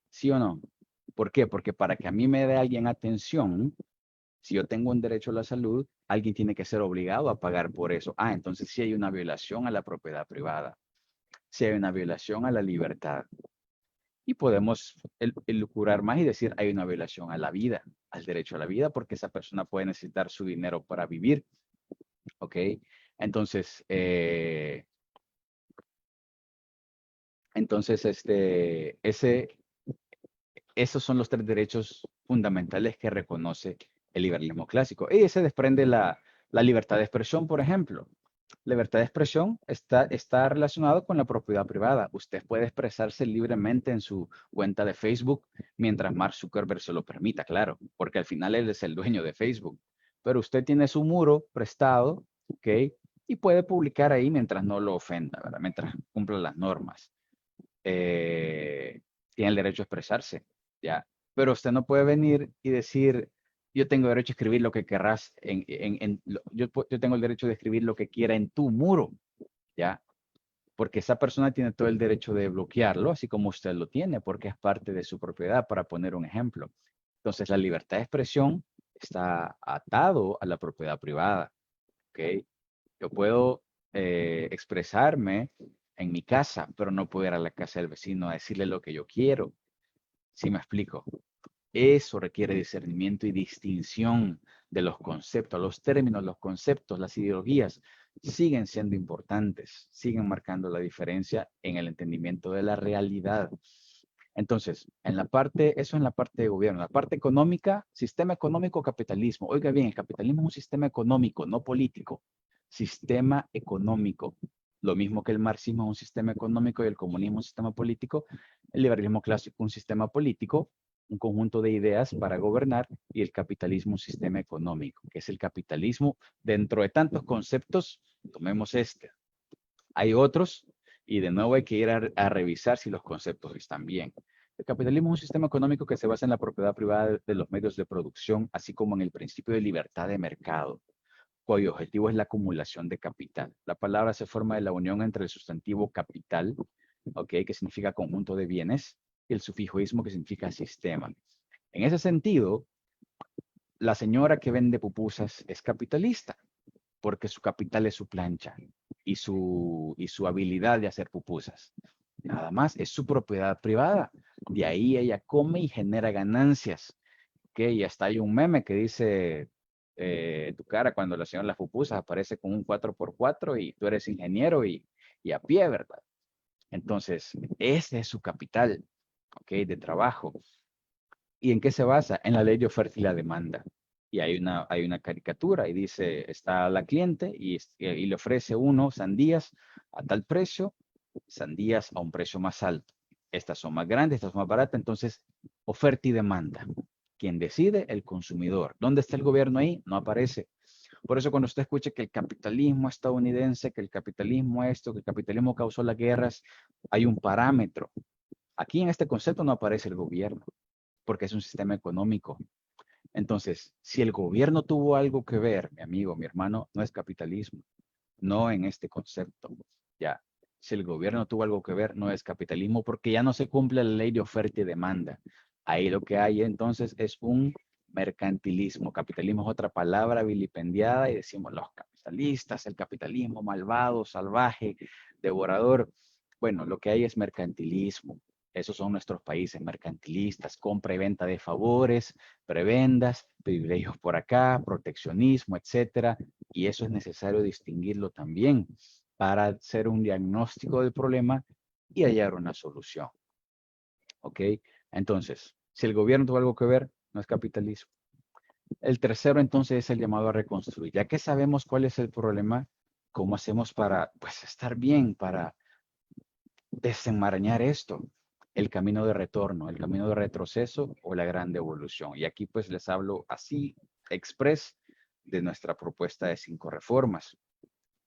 ¿Sí o no? ¿Por qué? Porque para que a mí me dé alguien atención, si yo tengo un derecho a la salud, alguien tiene que ser obligado a pagar por eso. Entonces sí hay una violación a la propiedad privada. Sí hay una violación a la libertad. Y podemos elucubrar más y decir, hay una violación a la vida, al derecho a la vida, porque esa persona puede necesitar su dinero para vivir. ¿Ok? Entonces, esos son los 3 derechos fundamentales que reconoce el liberalismo clásico. Y se desprende la libertad de expresión, por ejemplo. La libertad de expresión está relacionado con la propiedad privada. Usted puede expresarse libremente en su cuenta de Facebook mientras Mark Zuckerberg se lo permita, claro, porque al final él es el dueño de Facebook. Pero usted tiene su muro prestado, ¿ok? Y puede publicar ahí mientras no lo ofenda, ¿verdad? Mientras cumpla las normas. Tiene el derecho a expresarse, ¿ya? Pero usted no puede venir y decir, yo tengo derecho a escribir lo que querrás, yo tengo el derecho de escribir lo que quiera en tu muro, ¿ya? Porque esa persona tiene todo el derecho de bloquearlo, así como usted lo tiene, porque es parte de su propiedad, para poner un ejemplo. Entonces, la libertad de expresión está atado a la propiedad privada, ¿ok? Yo puedo expresarme en mi casa, pero no puedo ir a la casa del vecino a decirle lo que yo quiero. ¿Sí me explico? Eso requiere discernimiento y distinción de los conceptos, los términos, los conceptos, las ideologías siguen siendo importantes, siguen marcando la diferencia en el entendimiento de la realidad. Entonces, eso en la parte de gobierno. La parte económica, sistema económico, capitalismo. Oiga bien, el capitalismo es un sistema económico, no político. Sistema económico. Lo mismo que el marxismo es un sistema económico y el comunismo un sistema político, el liberalismo clásico un sistema político, un conjunto de ideas para gobernar, y el capitalismo un sistema económico, que es el capitalismo dentro de tantos conceptos. Tomemos este. Hay otros, y de nuevo hay que ir a revisar si los conceptos están bien. El capitalismo es un sistema económico que se basa en la propiedad privada de los medios de producción, así como en el principio de libertad de mercado, cuyo objetivo es la acumulación de capital. La palabra se forma de la unión entre el sustantivo capital, ¿okay?, que significa conjunto de bienes, y el sufijoísmo, que significa sistema. En ese sentido, la señora que vende pupusas es capitalista, porque su capital es su plancha y su habilidad de hacer pupusas. Nada más, es su propiedad privada. De ahí ella come y genera ganancias. ¿Ok? Y hasta hay un meme que dice, tu cara cuando la señora Las Pupusas aparece con un 4x4 y tú eres ingeniero y a pie, ¿verdad? Entonces, ese es su capital, ¿ok? De trabajo. ¿Y en qué se basa? En la ley de oferta y la demanda. Y hay una caricatura y dice, está la cliente y le ofrece uno sandías a tal precio, sandías a un precio más alto. Estas son más grandes, estas son más baratas. Entonces, oferta y demanda. ¿Quién decide? El consumidor. ¿Dónde está el gobierno ahí? No aparece. Por eso cuando usted escuche que el capitalismo estadounidense, que el capitalismo esto, que el capitalismo causó las guerras, hay un parámetro. Aquí en este concepto no aparece el gobierno, porque es un sistema económico. Entonces, si el gobierno tuvo algo que ver, mi amigo, mi hermano, no es capitalismo, no en este concepto. Ya, si el gobierno tuvo algo que ver, no es capitalismo, porque ya no se cumple la ley de oferta y demanda. Ahí lo que hay entonces es un mercantilismo. Capitalismo es otra palabra vilipendiada y decimos los capitalistas, el capitalismo malvado, salvaje, devorador. Bueno, lo que hay es mercantilismo. Esos son nuestros países mercantilistas, compra y venta de favores, prebendas, privilegios por acá, proteccionismo, etcétera. Y eso es necesario distinguirlo también para hacer un diagnóstico del problema y hallar una solución. ¿Ok? Entonces, si el gobierno tuvo algo que ver, no es capitalismo. El tercero, entonces, es el llamado a reconstruir. Ya que sabemos cuál es el problema, ¿cómo hacemos para, pues, estar bien, para desenmarañar esto? El camino de retorno, el camino de retroceso o la gran devolución. Y aquí, pues, les hablo así, express, de nuestra propuesta de 5 reformas.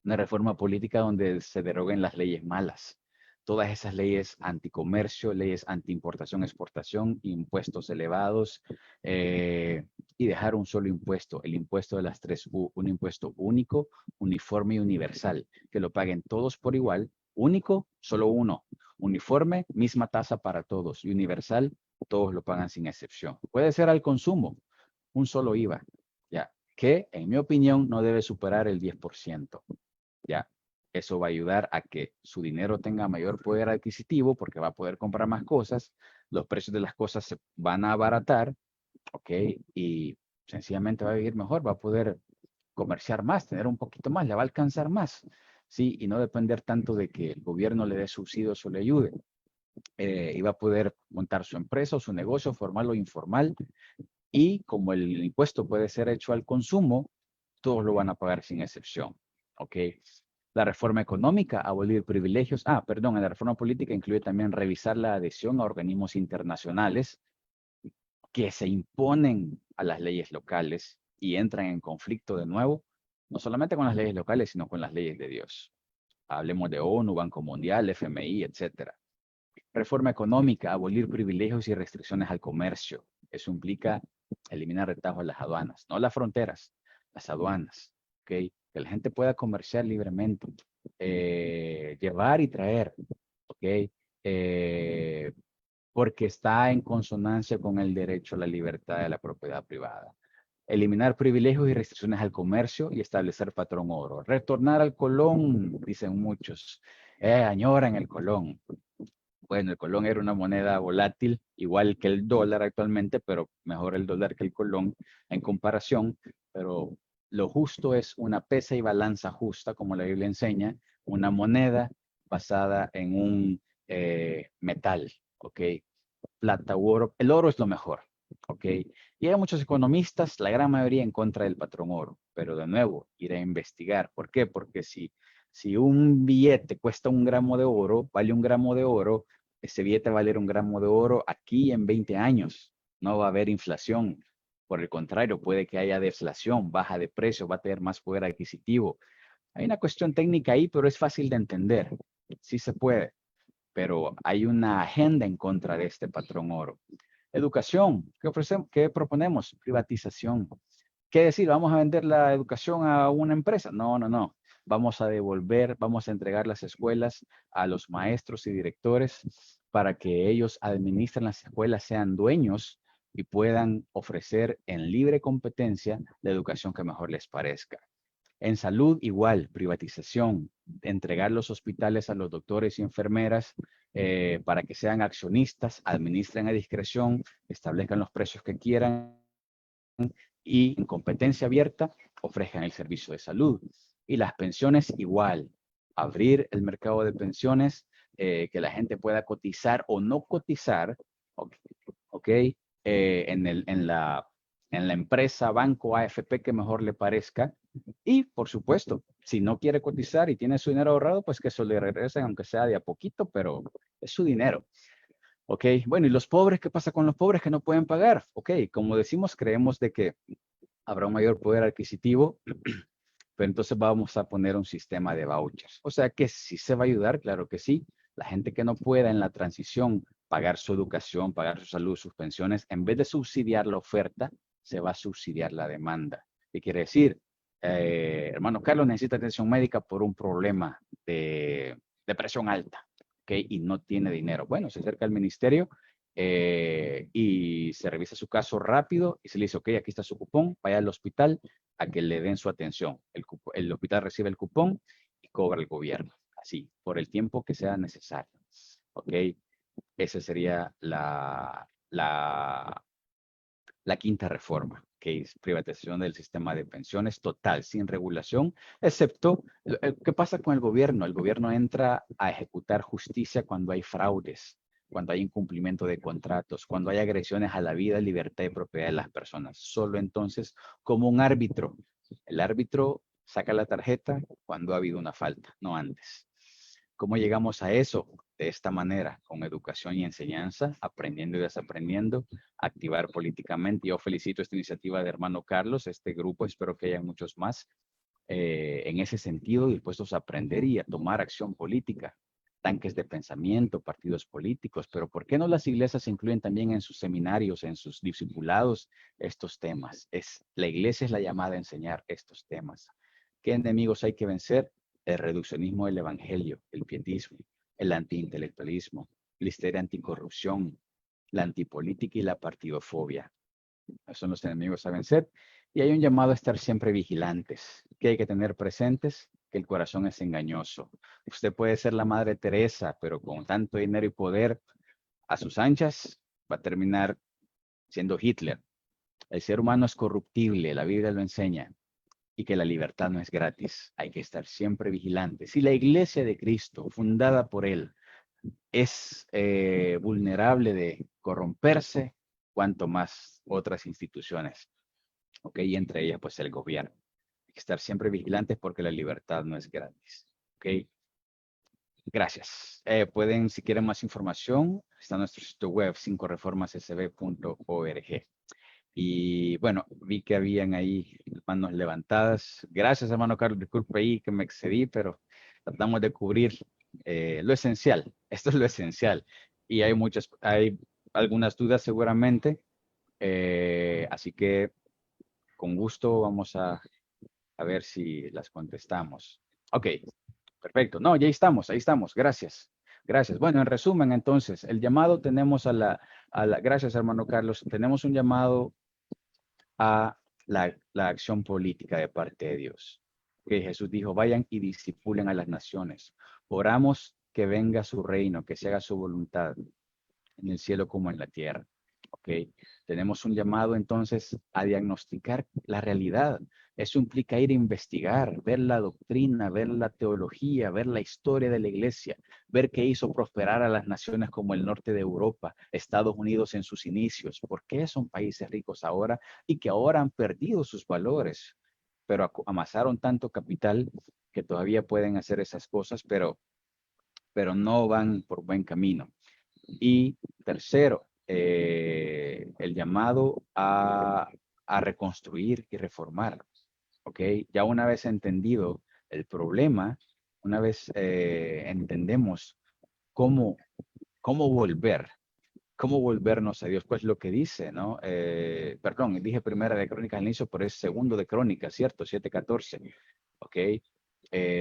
Una reforma política donde se deroguen las leyes malas. Todas esas leyes anticomercio, leyes antiimportación, exportación, impuestos elevados y dejar un solo impuesto, el impuesto de las 3 U, un impuesto único, uniforme y universal, que lo paguen todos por igual, único, solo uno, uniforme, misma tasa para todos y universal, todos lo pagan sin excepción. Puede ser al consumo, un solo IVA, ya, que en mi opinión no debe superar el 10%. Ya, eso va a ayudar a que su dinero tenga mayor poder adquisitivo porque va a poder comprar más cosas, los precios de las cosas se van a abaratar, ¿ok? Y sencillamente va a vivir mejor, va a poder comerciar más, tener un poquito más, le va a alcanzar más, ¿sí? Y no depender tanto de que el gobierno le dé subsidios o le ayude. Y va a poder montar su empresa o su negocio, formal o informal, y como el impuesto puede ser hecho al consumo, todos lo van a pagar sin excepción. ¿Ok? La reforma económica, abolir privilegios. Perdón, en la reforma política incluye también revisar la adhesión a organismos internacionales que se imponen a las leyes locales y entran en conflicto de nuevo, no solamente con las leyes locales, sino con las leyes de Dios. Hablemos de ONU, Banco Mundial, FMI, etcétera. Reforma económica, abolir privilegios y restricciones al comercio. Eso implica eliminar retajos a las aduanas, no las fronteras, las aduanas, ¿ok? Que la gente pueda comerciar libremente, llevar y traer, ¿ok? Porque está en consonancia con el derecho a la libertad de la propiedad privada. Eliminar privilegios y restricciones al comercio y establecer patrón oro. Retornar al colón, dicen muchos. Añoran el colón. Bueno, el colón era una moneda volátil, igual que el dólar actualmente, pero mejor el dólar que el colón en comparación. Pero lo justo es una pesa y balanza justa, como la Biblia enseña, una moneda basada en un metal, ¿ok? Plata u oro. El oro es lo mejor, ¿ok? Y hay muchos economistas, la gran mayoría en contra del patrón oro, pero de nuevo, ir a investigar. ¿Por qué? Porque si un billete cuesta 1 gramo de oro, vale 1 gramo de oro, ese billete va a valer 1 gramo de oro aquí en 20 años. No va a haber inflación. Por el contrario, puede que haya deflación, baja de precio, va a tener más poder adquisitivo. Hay una cuestión técnica ahí, pero es fácil de entender. Sí se puede, pero hay una agenda en contra de este patrón oro. Educación, ¿qué ofrecemos? ¿Qué proponemos? Privatización. ¿Qué decir? ¿Vamos a vender la educación a una empresa? No, no, no. Vamos a devolver, vamos a entregar las escuelas a los maestros y directores para que ellos administren las escuelas, sean dueños y puedan ofrecer en libre competencia la educación que mejor les parezca. En salud, igual, privatización, entregar los hospitales a los doctores y enfermeras para que sean accionistas, administren a discreción, establezcan los precios que quieran y en competencia abierta ofrezcan el servicio de salud. Y las pensiones igual, abrir el mercado de pensiones, que la gente pueda cotizar o no cotizar, ¿ok? En la empresa, banco, AFP que mejor le parezca. Y, por supuesto, si no quiere cotizar y tiene su dinero ahorrado, pues que eso le regresen, aunque sea de a poquito, pero es su dinero. ¿Ok? Bueno, ¿y los pobres? ¿Qué pasa con los pobres que no pueden pagar? Ok, como decimos, creemos de que habrá un mayor poder adquisitivo, pero entonces vamos a poner un sistema de vouchers. O sea que sí se va a ayudar, claro que sí. La gente que no pueda en la transición pagar su educación, pagar su salud, sus pensiones, en vez de subsidiar la oferta, se va a subsidiar la demanda. ¿Qué quiere decir? Hermano Carlos necesita atención médica por un problema de presión alta, ¿ok? Y no tiene dinero. Bueno, se acerca al ministerio y se revisa su caso rápido y se le dice, ok, aquí está su cupón, vaya al hospital a que le den su atención. El hospital recibe el cupón y cobra el gobierno, así, por el tiempo que sea necesario. ¿Ok? Esa sería la quinta reforma, que es privatización del sistema de pensiones total, sin regulación, excepto, ¿qué pasa con el gobierno? El gobierno entra a ejecutar justicia cuando hay fraudes, cuando hay incumplimiento de contratos, cuando hay agresiones a la vida, libertad y propiedad de las personas. Solo entonces, como un árbitro. El árbitro saca la tarjeta cuando ha habido una falta, no antes. ¿Cómo llegamos a eso? De esta manera, con educación y enseñanza, aprendiendo y desaprendiendo, activar políticamente. Yo felicito esta iniciativa de hermano Carlos, este grupo, espero que haya muchos más en ese sentido, dispuestos a aprender y a tomar acción política, tanques de pensamiento, partidos políticos, pero ¿por qué no las iglesias incluyen también en sus seminarios, en sus discipulados, estos temas? La iglesia es la llamada a enseñar estos temas. ¿Qué enemigos hay que vencer? El reduccionismo del evangelio, el pietismo, el antiintelectualismo, la histeria anticorrupción, la antipolítica y la partidofobia. Esos son los enemigos a vencer. Y hay un llamado a estar siempre vigilantes. ¿Qué hay que tener presentes? Que el corazón es engañoso. Usted puede ser la Madre Teresa, pero con tanto dinero y poder a sus anchas, va a terminar siendo Hitler. El ser humano es corruptible, la Biblia lo enseña, y que la libertad no es gratis. Hay que estar siempre vigilantes. Si la iglesia de Cristo, fundada por Él, es vulnerable de corromperse, cuanto más otras instituciones, ¿ok? Y entre ellas, pues el gobierno. Hay que estar siempre vigilantes porque la libertad no es gratis, ¿ok? Gracias. Pueden, si quieren más información, está nuestro sitio web, 5reformassb.org. Y bueno, vi que habían ahí manos levantadas. Gracias, hermano Carlos. Disculpe ahí que me excedí, pero tratamos de cubrir lo esencial. Esto es lo esencial. Y hay algunas dudas seguramente. Así que con gusto vamos a ver si las contestamos. Ok, perfecto. No, ya estamos, ahí estamos. Gracias. Gracias. Bueno, en resumen, entonces, el llamado tenemos gracias, hermano Carlos, tenemos un llamado a la acción política de parte de Dios. Que Jesús dijo, vayan y discipulen a las naciones. Oramos que venga su reino, que se haga su voluntad en el cielo como en la tierra. ¿Ok? Tenemos un llamado entonces a diagnosticar la realidad. Eso implica ir a investigar, ver la doctrina, ver la teología, ver la historia de la iglesia, ver qué hizo prosperar a las naciones como el norte de Europa, Estados Unidos en sus inicios, por qué son países ricos ahora y que ahora han perdido sus valores, pero amasaron tanto capital que todavía pueden hacer esas cosas, pero no van por buen camino. Y tercero, el llamado a reconstruir y reformar. ¿Ok? Ya una vez entendido el problema, una vez entendemos cómo, cómo volvernos a Dios, pues lo que dice, ¿no? Perdón, dije primera de Crónicas al inicio, pero es segundo de Crónicas, ¿cierto? 7:14, ¿ok?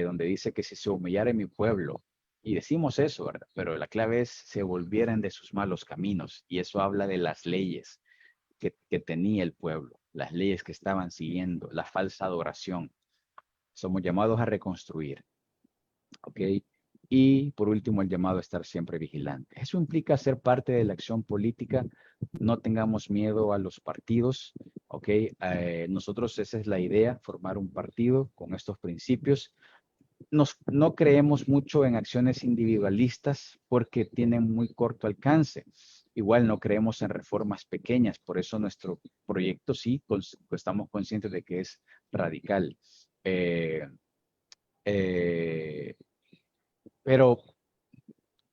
Donde dice que si se humillara mi pueblo, y decimos eso, ¿verdad? Pero la clave es se volvieran de sus malos caminos, y eso habla de las leyes que tenía el pueblo, las leyes que estaban siguiendo, la falsa adoración. Somos llamados a reconstruir, ¿ok? Y por último, el llamado a estar siempre vigilante. Eso implica ser parte de la acción política. No tengamos miedo a los partidos, ¿ok? Nosotros esa es la idea, formar un partido con estos principios. No creemos mucho en acciones individualistas porque tienen muy corto alcance. Igual no creemos en reformas pequeñas, por eso nuestro proyecto sí, estamos conscientes de que es radical. Eh, eh, pero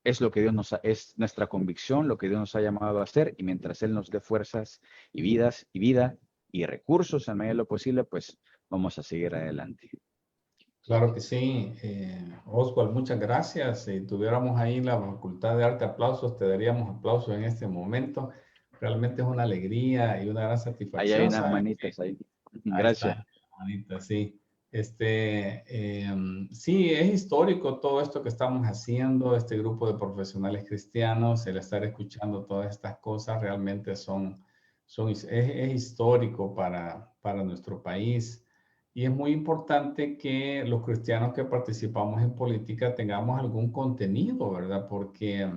es lo que es nuestra convicción, lo que Dios nos ha llamado a hacer, y mientras Él nos dé fuerzas y vidas y vida y recursos en medida de lo posible, pues vamos a seguir adelante. Claro que sí. Oswald, muchas gracias. Si tuviéramos ahí la Facultad de Arte aplausos, te daríamos aplausos en este momento. Realmente es una alegría y una gran Ahí hay satisfacción unas saber. manitas ahí. Ahí Gracias. está, Anita, sí. Sí, es histórico todo esto que estamos haciendo, este grupo de profesionales cristianos, el estar escuchando todas estas cosas realmente es histórico para nuestro país. Y es muy importante que los cristianos que participamos en política tengamos algún contenido, ¿verdad? Porque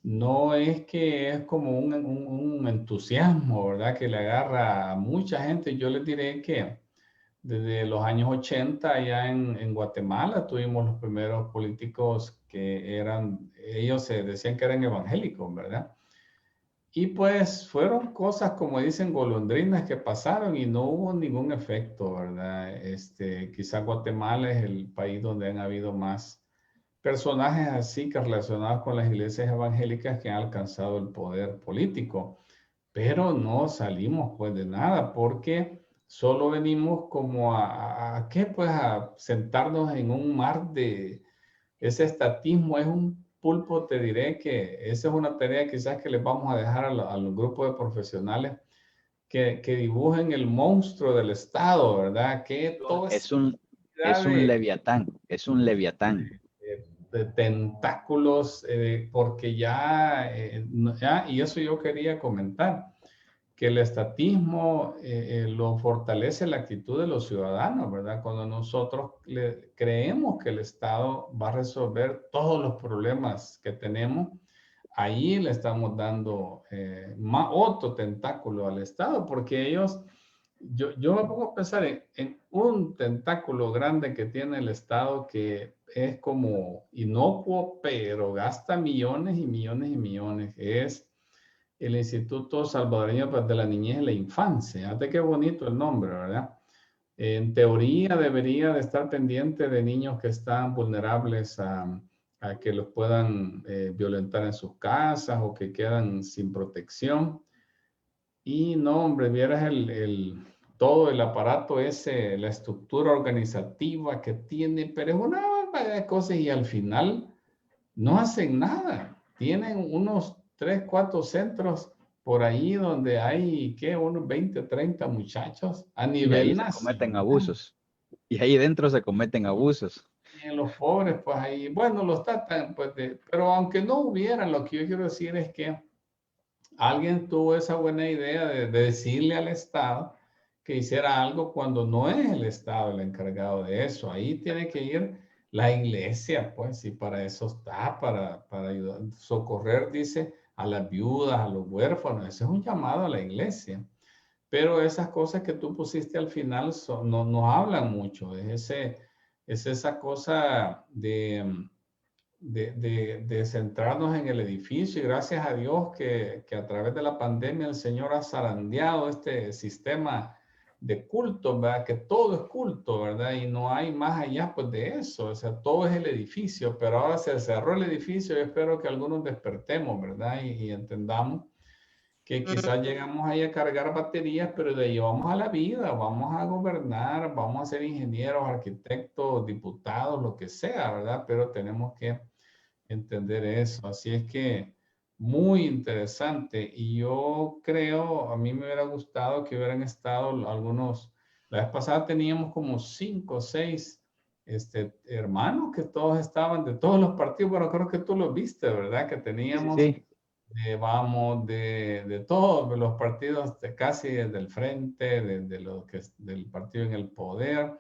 no es que es como un entusiasmo, ¿verdad? Que le agarra a mucha gente. Yo les diré que desde los años 80 allá en Guatemala tuvimos los primeros políticos que ellos se decían que eran evangélicos, ¿verdad? Y pues fueron cosas, como dicen, golondrinas que pasaron y no hubo ningún efecto, ¿verdad? Quizá Guatemala es el país donde han habido más personajes así que relacionados con las iglesias evangélicas que han alcanzado el poder político, pero no salimos pues de nada porque solo venimos como a ¿qué? Pues a sentarnos en un mar de ese estatismo, es un pulpo, te diré que esa es una tarea quizás que les vamos a dejar a los grupos de profesionales que dibujen el monstruo del Estado, ¿verdad? Que toda esa Es cantidad un leviatán, es un leviatán. de tentáculos, porque y eso yo quería comentar, que el estatismo lo fortalece la actitud de los ciudadanos, ¿verdad? Cuando nosotros creemos que el Estado va a resolver todos los problemas que tenemos, ahí le estamos dando otro tentáculo al Estado, porque yo me pongo a pensar en un tentáculo grande que tiene el Estado que es como inocuo, pero gasta millones y millones y millones. Es el Instituto Salvadoreño de la Niñez y la Infancia. Fíjate qué bonito el nombre, ¿verdad? En teoría debería de estar pendiente de niños que están vulnerables a que los puedan violentar en sus casas o que quedan sin protección. Y no, hombre, vieras todo el aparato ese, la estructura organizativa que tiene, pero es una barbaridad de cosas y al final no hacen nada. Tienen unos 3, 4 centros por ahí donde hay, ¿qué? Unos 20, 30 muchachos a Y ahí nivel se cometen nacional. abusos. Y ahí dentro se cometen abusos. Y en los pobres, pues ahí, bueno, los tratan, pues, pero aunque no hubieran, lo que yo quiero decir es que alguien tuvo esa buena idea de decirle al Estado que hiciera algo cuando no es el Estado el encargado de eso. Ahí tiene que ir la iglesia, pues, y para eso está, para ayudar, socorrer, dice, a las viudas, a los huérfanos. Ese es un llamado a la iglesia. Pero esas cosas que tú pusiste al final no, no hablan mucho. Es esa cosa de centrarnos en el edificio y gracias a Dios que a través de la pandemia el Señor ha zarandeado este sistema de culto, ¿verdad? Que todo es culto, ¿verdad? Y no hay más allá pues de eso, o sea, todo es el edificio, pero ahora se cerró el edificio y espero que algunos despertemos, ¿verdad? Y entendamos que quizás llegamos ahí a cargar baterías, pero de ahí vamos a la vida, vamos a gobernar, vamos a ser ingenieros, arquitectos, diputados, lo que sea, ¿verdad? Pero tenemos que entender eso. Así es que muy interesante. Y yo creo, a mí me hubiera gustado que hubieran estado algunos, la vez pasada teníamos como 5 o 6 hermanos que todos estaban de todos los partidos. Bueno, creo que tú los viste, ¿verdad? Que Sí, sí, teníamos, sí. vamos, de todos los partidos, casi desde el frente, de lo que es del partido en el poder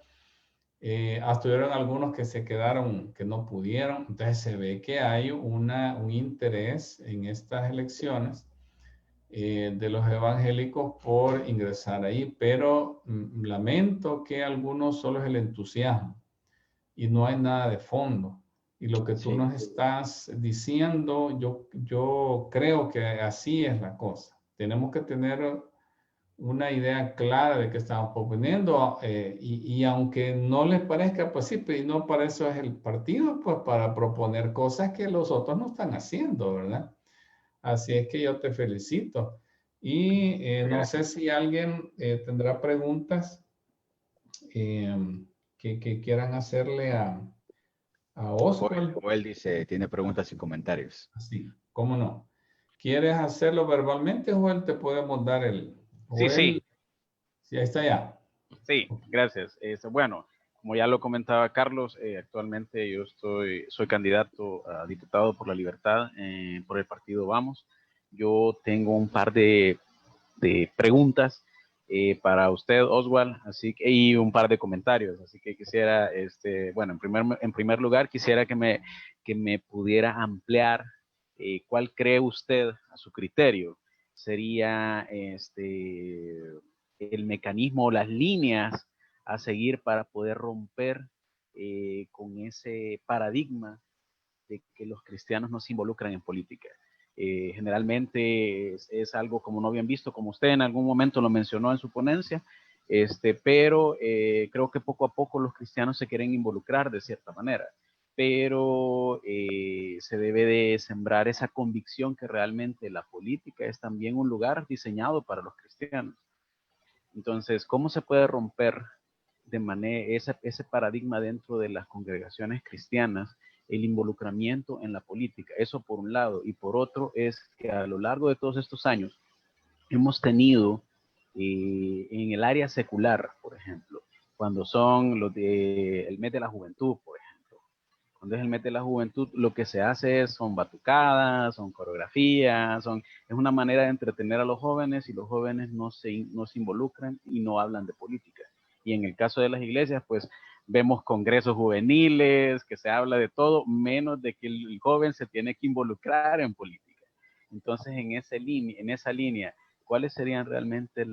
Estuvieron algunos que se quedaron, que no pudieron. Entonces se ve que hay un interés en estas elecciones de los evangélicos por ingresar ahí, pero lamento que algunos solo es el entusiasmo y no hay nada de fondo. Y lo que tú Sí, nos estás diciendo, yo creo que así es la cosa. Tenemos que tener una idea clara de qué estamos proponiendo y aunque no les parezca, pues sí, pero no para eso es el partido, pues para proponer cosas que los otros no están haciendo, ¿verdad? Así es que yo te felicito. Y no sé gracias. si alguien tendrá preguntas eh, que quieran hacerle a Oswald. Joel dice, tiene preguntas y comentarios. Así, ¿cómo no? ¿Quieres hacerlo verbalmente, Joel? Te podemos dar el... Sí, sí, Joel, sí, ahí está ya. sí, gracias. Bueno, como ya lo comentaba Carlos, actualmente yo soy candidato a diputado por la Libertad por el partido Vamos. Yo tengo un par de preguntas para usted, Oswald, y un par de comentarios. Así que quisiera, bueno, en primer lugar, quisiera que me pudiera ampliar cuál cree usted, a su criterio, sería el mecanismo o las líneas a seguir para poder romper con ese paradigma de que los cristianos no se involucran en política. Generalmente es algo como no bien visto, como usted en algún momento lo mencionó en su ponencia, pero creo que poco a poco los cristianos se quieren involucrar de cierta manera, pero se debe de sembrar esa convicción que realmente la política es también un lugar diseñado para los cristianos. Entonces, ¿cómo se puede romper de manera ese paradigma dentro de las congregaciones cristianas, el involucramiento en la política? Eso por un lado. Y por otro es que a lo largo de todos estos años hemos tenido en el área secular, por ejemplo, cuando son el mes de la juventud, por ejemplo. Cuando es el mes de la juventud, lo que se hace son batucadas, son coreografías, es una manera de entretener a los jóvenes y los jóvenes no se involucran y no hablan de política. Y en el caso de las iglesias, pues vemos congresos juveniles, que se habla de todo, menos de que el joven se tiene que involucrar en política. Entonces, en esa línea, ¿cuáles serían realmente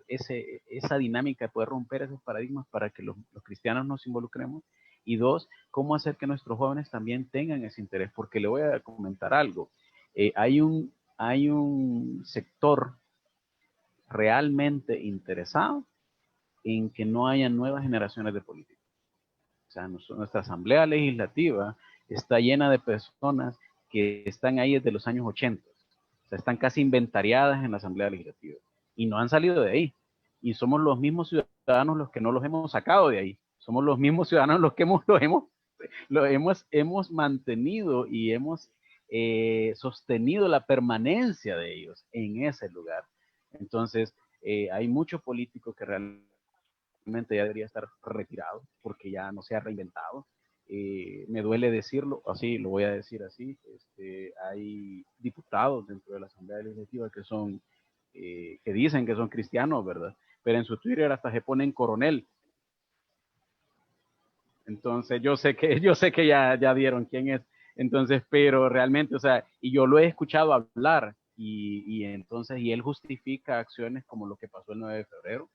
esa dinámica de poder romper esos paradigmas para que los cristianos nos involucremos? Y dos, ¿cómo hacer que nuestros jóvenes también tengan ese interés? Porque le voy a comentar algo. Hay un sector realmente interesado en que no haya nuevas generaciones de políticos. O sea, nuestra asamblea legislativa está llena de personas que están ahí desde los años 80. O sea, están casi inventariadas en la asamblea legislativa y no han salido de ahí. Y somos los mismos ciudadanos los que no los hemos sacado de ahí. Somos los mismos ciudadanos los que hemos mantenido y hemos sostenido la permanencia de ellos en ese lugar. Entonces, hay muchos políticos que realmente ya debería estar retirado porque ya no se ha reinventado. Me duele decirlo, así lo voy a decir así. Hay diputados dentro de la Asamblea Legislativa que dicen que son cristianos, ¿verdad? Pero en su Twitter hasta se ponen coronel. Entonces yo sé que ya dieron quién es. Entonces, pero realmente, o sea, y yo lo he escuchado hablar y entonces, y él justifica acciones como lo que pasó el 9 de febrero,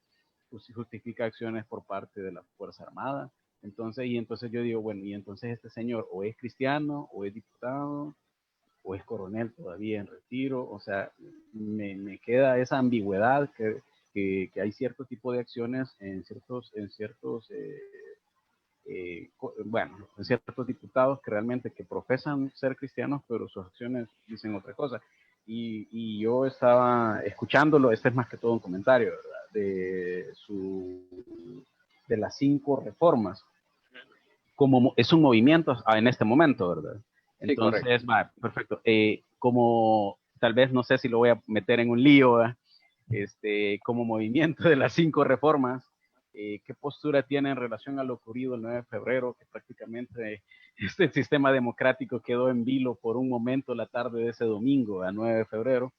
justifica acciones por parte de la Fuerza Armada. Entonces yo digo, bueno, y entonces este señor o es cristiano, o es diputado, o es coronel todavía en retiro. O sea, me queda esa ambigüedad que hay cierto tipo de acciones bueno, en ciertos diputados que realmente que profesan ser cristianos, pero sus acciones dicen otra cosa. Y yo estaba escuchándolo, este es más que todo un comentario, ¿verdad? De las 5 reformas, como es un movimiento en este momento, ¿verdad? Entonces, sí, va, perfecto. Como tal vez, no sé si lo voy a meter en un lío, ¿verdad? Como movimiento de las 5 reformas, ¿qué postura tiene en relación a lo ocurrido el 9 de febrero, que prácticamente este sistema democrático quedó en vilo por un momento la tarde de ese domingo, a 9 de febrero?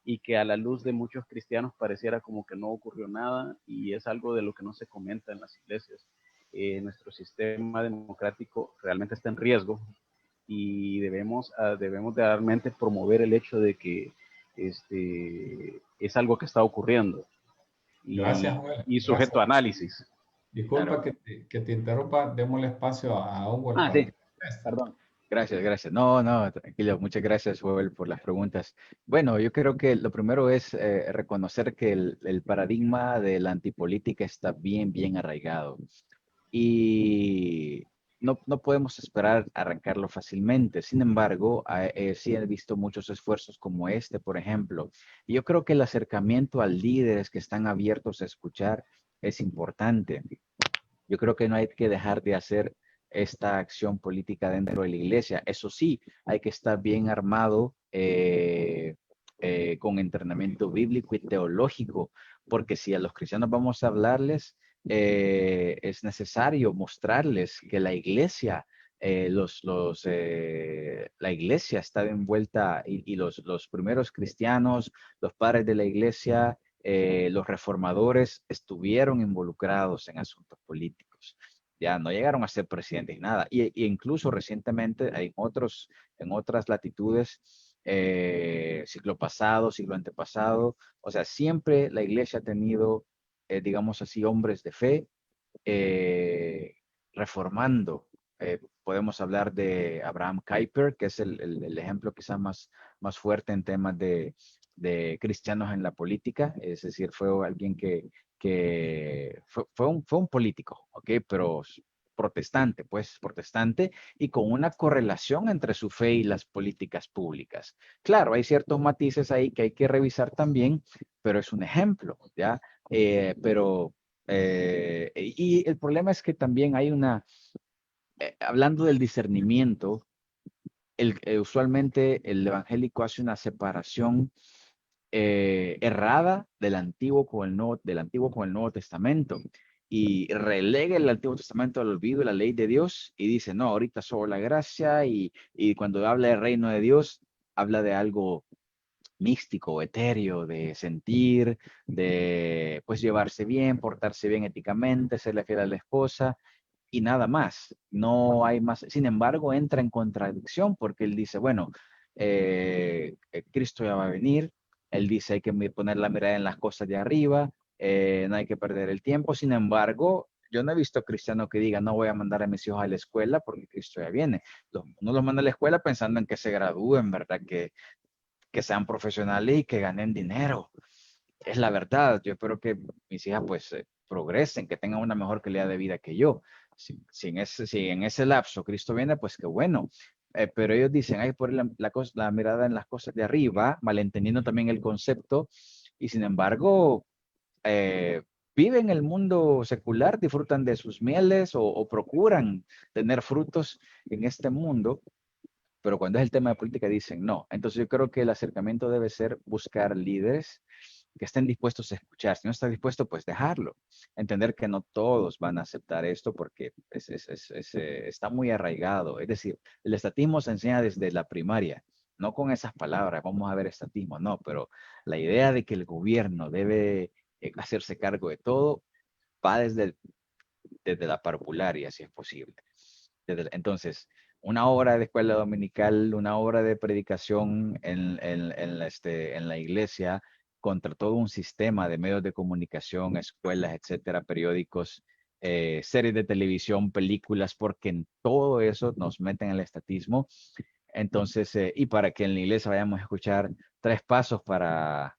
y que a la luz de muchos cristianos pareciera como que no ocurrió nada, y es algo de lo que no se comenta en las iglesias. Nuestro sistema democrático realmente está en riesgo y debemos de realmente promover el hecho de que es algo que está ocurriendo Gracias, y, Joel. y sujeto Gracias. a análisis. Disculpa Claro. que te interrumpa. Démosle espacio a Hugo Ah, para sí, que conteste. perdón. Gracias, gracias. No, no, tranquilo. Muchas gracias, Joel, por las preguntas. Bueno, yo creo que lo primero es reconocer que el paradigma de la antipolítica está bien, bien arraigado. Y no podemos esperar arrancarlo fácilmente. Sin embargo, sí he visto muchos esfuerzos como este, por ejemplo. Y yo creo que el acercamiento a líderes que están abiertos a escuchar es importante. Yo creo que no hay que dejar de hacer esta acción política dentro de la iglesia. Eso sí, hay que estar bien armado con entrenamiento bíblico y teológico, porque si a los cristianos vamos a hablarles, es necesario mostrarles que la iglesia, la iglesia está envuelta y los primeros cristianos, los padres de la iglesia, los reformadores estuvieron involucrados en asuntos políticos. Ya no llegaron a ser presidentes ni nada. Y incluso recientemente en otras latitudes, siglo pasado, siglo antepasado, o sea, siempre la iglesia ha tenido, digamos así, hombres de fe eh, reformando. Podemos hablar de Abraham Kuyper, que es el ejemplo quizá más fuerte en temas de cristianos en la política, es decir, fue alguien que fue un político, ¿ok? Pero protestante, pues protestante, y con una correlación entre su fe y las políticas públicas. Claro, hay ciertos matices ahí que hay que revisar también, pero es un ejemplo, ¿ya? Pero y el problema es que también hay hablando del discernimiento, usualmente el evangélico hace una separación errada del Antiguo con el Nuevo Testamento y relega el Antiguo Testamento al olvido de la ley de Dios y dice, no, ahorita solo la gracia y cuando habla del reino de Dios, habla de algo místico, etéreo, de sentir, de pues llevarse bien, portarse bien éticamente, serle fiel a la esposa y nada más. No hay más. Sin embargo, entra en contradicción porque él dice, bueno, Cristo ya va a venir. Él dice hay que poner la mirada en las cosas de arriba, no hay que perder el tiempo. Sin embargo, yo no he visto cristiano que diga, no voy a mandar a mis hijos a la escuela porque Cristo ya viene. Uno los manda a la escuela pensando en que se gradúen, ¿verdad? Que sean profesionales y que ganen dinero. Es la verdad. Yo espero que mis hijas pues progresen, que tengan una mejor calidad de vida que yo. Si en ese lapso Cristo viene, pues qué bueno. Pero ellos dicen, hay que poner la mirada en las cosas de arriba, malentendiendo también el concepto, y sin embargo, eh, viven el mundo secular, disfrutan de sus mieles o procuran tener frutos en este mundo, pero cuando es el tema de política dicen no. Entonces yo creo que el acercamiento debe ser buscar líderes que estén dispuestos a escuchar. Si no está dispuesto, pues dejarlo. Entender que no todos van a aceptar esto porque está muy arraigado. Es decir, el estatismo se enseña desde la primaria, no con esas palabras, vamos a ver estatismo, no, pero la idea de que el gobierno debe hacerse cargo de todo va desde la parvularia, si es posible. Entonces, una hora de escuela dominical, una hora de predicación en la iglesia contra todo un sistema de medios de comunicación, escuelas, etcétera, periódicos, series de televisión, películas, porque en todo eso nos meten el estatismo. Entonces, y para que en la iglesia vayamos a escuchar 3 pasos para,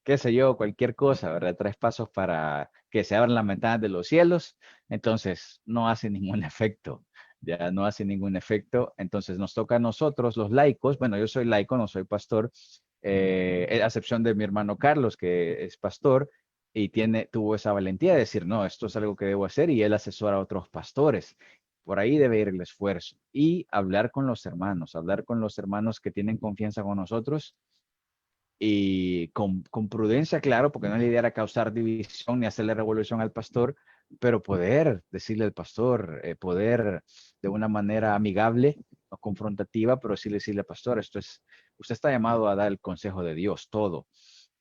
qué sé yo, cualquier cosa, ¿verdad? 3 pasos para que se abran las ventanas de los cielos, entonces no hace ningún efecto, ya no hace ningún efecto. Entonces nos toca a nosotros, los laicos, bueno, yo soy laico, no soy pastor, a excepción de mi hermano Carlos, que es pastor y tuvo esa valentía de decir, no, esto es algo que debo hacer y él asesora a otros pastores. Por ahí debe ir el esfuerzo y hablar con los hermanos que tienen confianza con nosotros y con prudencia, claro, porque no es la idea era causar división ni hacerle revolución al pastor, pero poder decirle al pastor, poder de una manera amigable, no confrontativa, pero sí decirle al pastor, esto es Usted está llamado a dar el consejo de Dios, todo.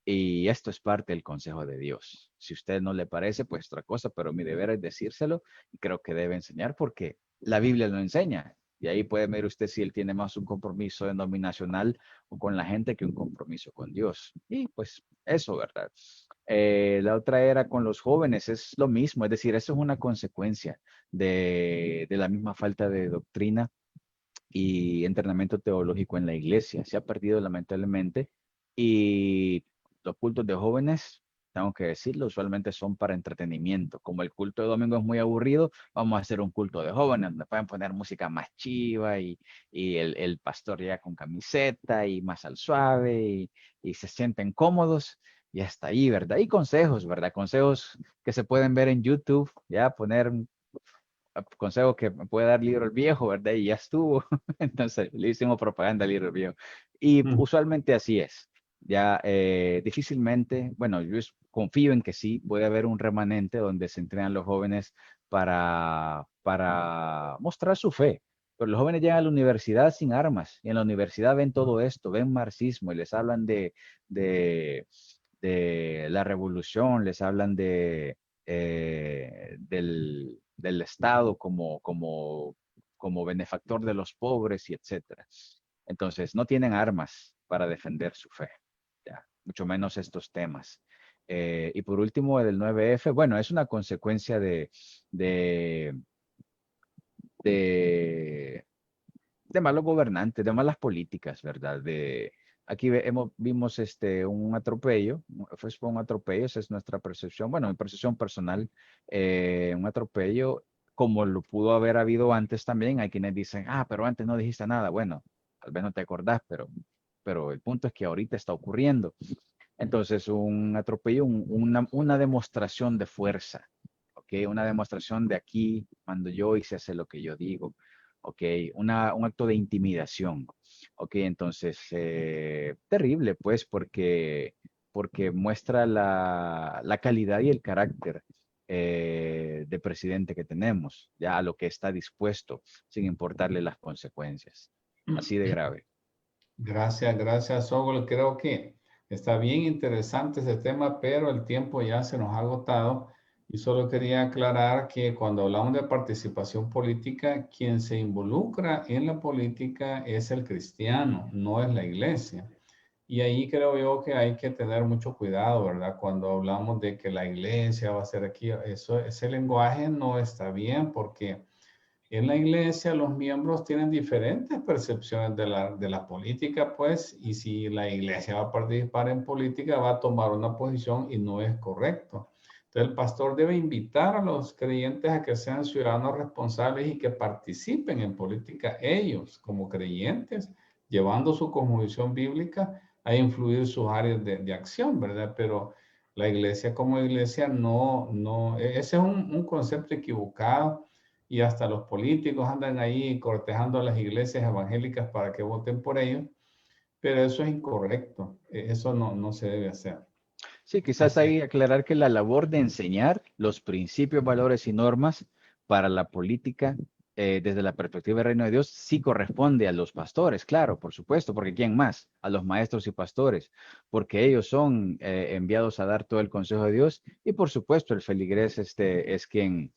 Y esto es parte del consejo de Dios. Si a usted no le parece, pues otra cosa, pero mi deber es decírselo y creo que debe enseñar porque la Biblia lo enseña. Y ahí puede ver usted si él tiene más un compromiso denominacional o con la gente que un compromiso con Dios. Y pues eso, ¿verdad? La otra era con los jóvenes, es lo mismo, es decir, eso es una consecuencia de la misma falta de doctrina y entrenamiento teológico en la iglesia. Se ha perdido lamentablemente y los cultos de jóvenes, tengo que decirlo, usualmente son para entretenimiento. Como el culto de domingo es muy aburrido, vamos a hacer un culto de jóvenes donde pueden poner música más chiva y el pastor ya con camiseta y más al suave y se sienten cómodos. Y hasta ahí, ¿verdad? Y consejos, ¿verdad? Consejos que se pueden ver en YouTube, ya poner consejo que me puede dar Libro el Viejo, ¿verdad? Y ya estuvo. Entonces le hicimos propaganda al Libro el Viejo. Y usualmente así es. Ya difícilmente, bueno, confío en que sí, puede haber un remanente donde se entrenan los jóvenes para mostrar su fe. Pero los jóvenes llegan a la universidad sin armas y en la universidad ven todo esto, ven marxismo y les hablan de la revolución, les hablan del Estado como benefactor de los pobres y etcétera. Entonces, no tienen armas para defender su fe, ya, mucho menos estos temas. Y por último, el 9F, bueno, es una consecuencia de, de, de malos gobernantes, de malas políticas, ¿verdad? Aquí vimos un atropello, fue un atropello, esa es nuestra percepción, bueno, mi percepción personal, un atropello como lo pudo haber habido antes también. Hay quienes dicen, ah, pero antes no dijiste nada. Bueno, tal vez no te acordás, pero el punto es que ahorita está ocurriendo. Entonces, un atropello, una demostración de fuerza, ¿ok? Una demostración de aquí, cuando yo hice hacer lo que yo digo, ¿ok? Un acto de intimidación, ¿ok? Entonces, terrible, pues, porque muestra la calidad y el carácter de presidente que tenemos, ya a lo que está dispuesto, sin importarle las consecuencias. Así de grave. Gracias, gracias, Sogol. Creo que está bien interesante ese tema, pero el tiempo ya se nos ha agotado y solo quería aclarar que cuando hablamos de participación política, quien se involucra en la política es el cristiano, no es la iglesia. Y ahí creo yo que hay que tener mucho cuidado, ¿verdad? Cuando hablamos de que la iglesia va a ser aquí, ese lenguaje no está bien porque en la iglesia los miembros tienen diferentes percepciones de la política, pues, y si la iglesia va a participar en política, va a tomar una posición y no es correcto. Entonces, el pastor debe invitar a los creyentes a que sean ciudadanos responsables y que participen en política ellos como creyentes, llevando su cosmovisión bíblica a influir sus áreas de acción, ¿verdad? Pero la iglesia como iglesia ese es un concepto equivocado y hasta los políticos andan ahí cortejando a las iglesias evangélicas para que voten por ellos, pero eso es incorrecto, eso no se debe hacer. Sí, quizás Así es. ahí aclarar que la labor de enseñar los principios, valores y normas para la política desde la perspectiva del reino de Dios sí corresponde a los pastores, claro, por supuesto, porque ¿quién más? A los maestros y pastores, porque ellos son enviados a dar todo el consejo de Dios y por supuesto el feligrés es quien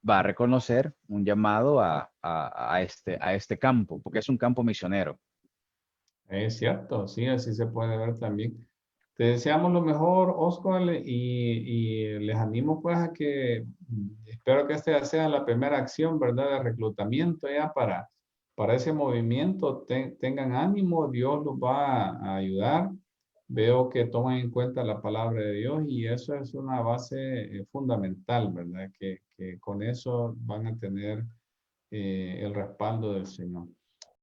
va a reconocer un llamado a este campo, porque es un campo misionero. Es cierto, sí, así se puede ver también. Te deseamos lo mejor, Oscar, y les animo pues a que, espero que esta sea la primera acción, ¿verdad? De reclutamiento ya para ese movimiento. Tengan ánimo, Dios los va a ayudar. Veo que toman en cuenta la palabra de Dios y eso es una base fundamental, ¿verdad? Que con eso van a tener el respaldo del Señor.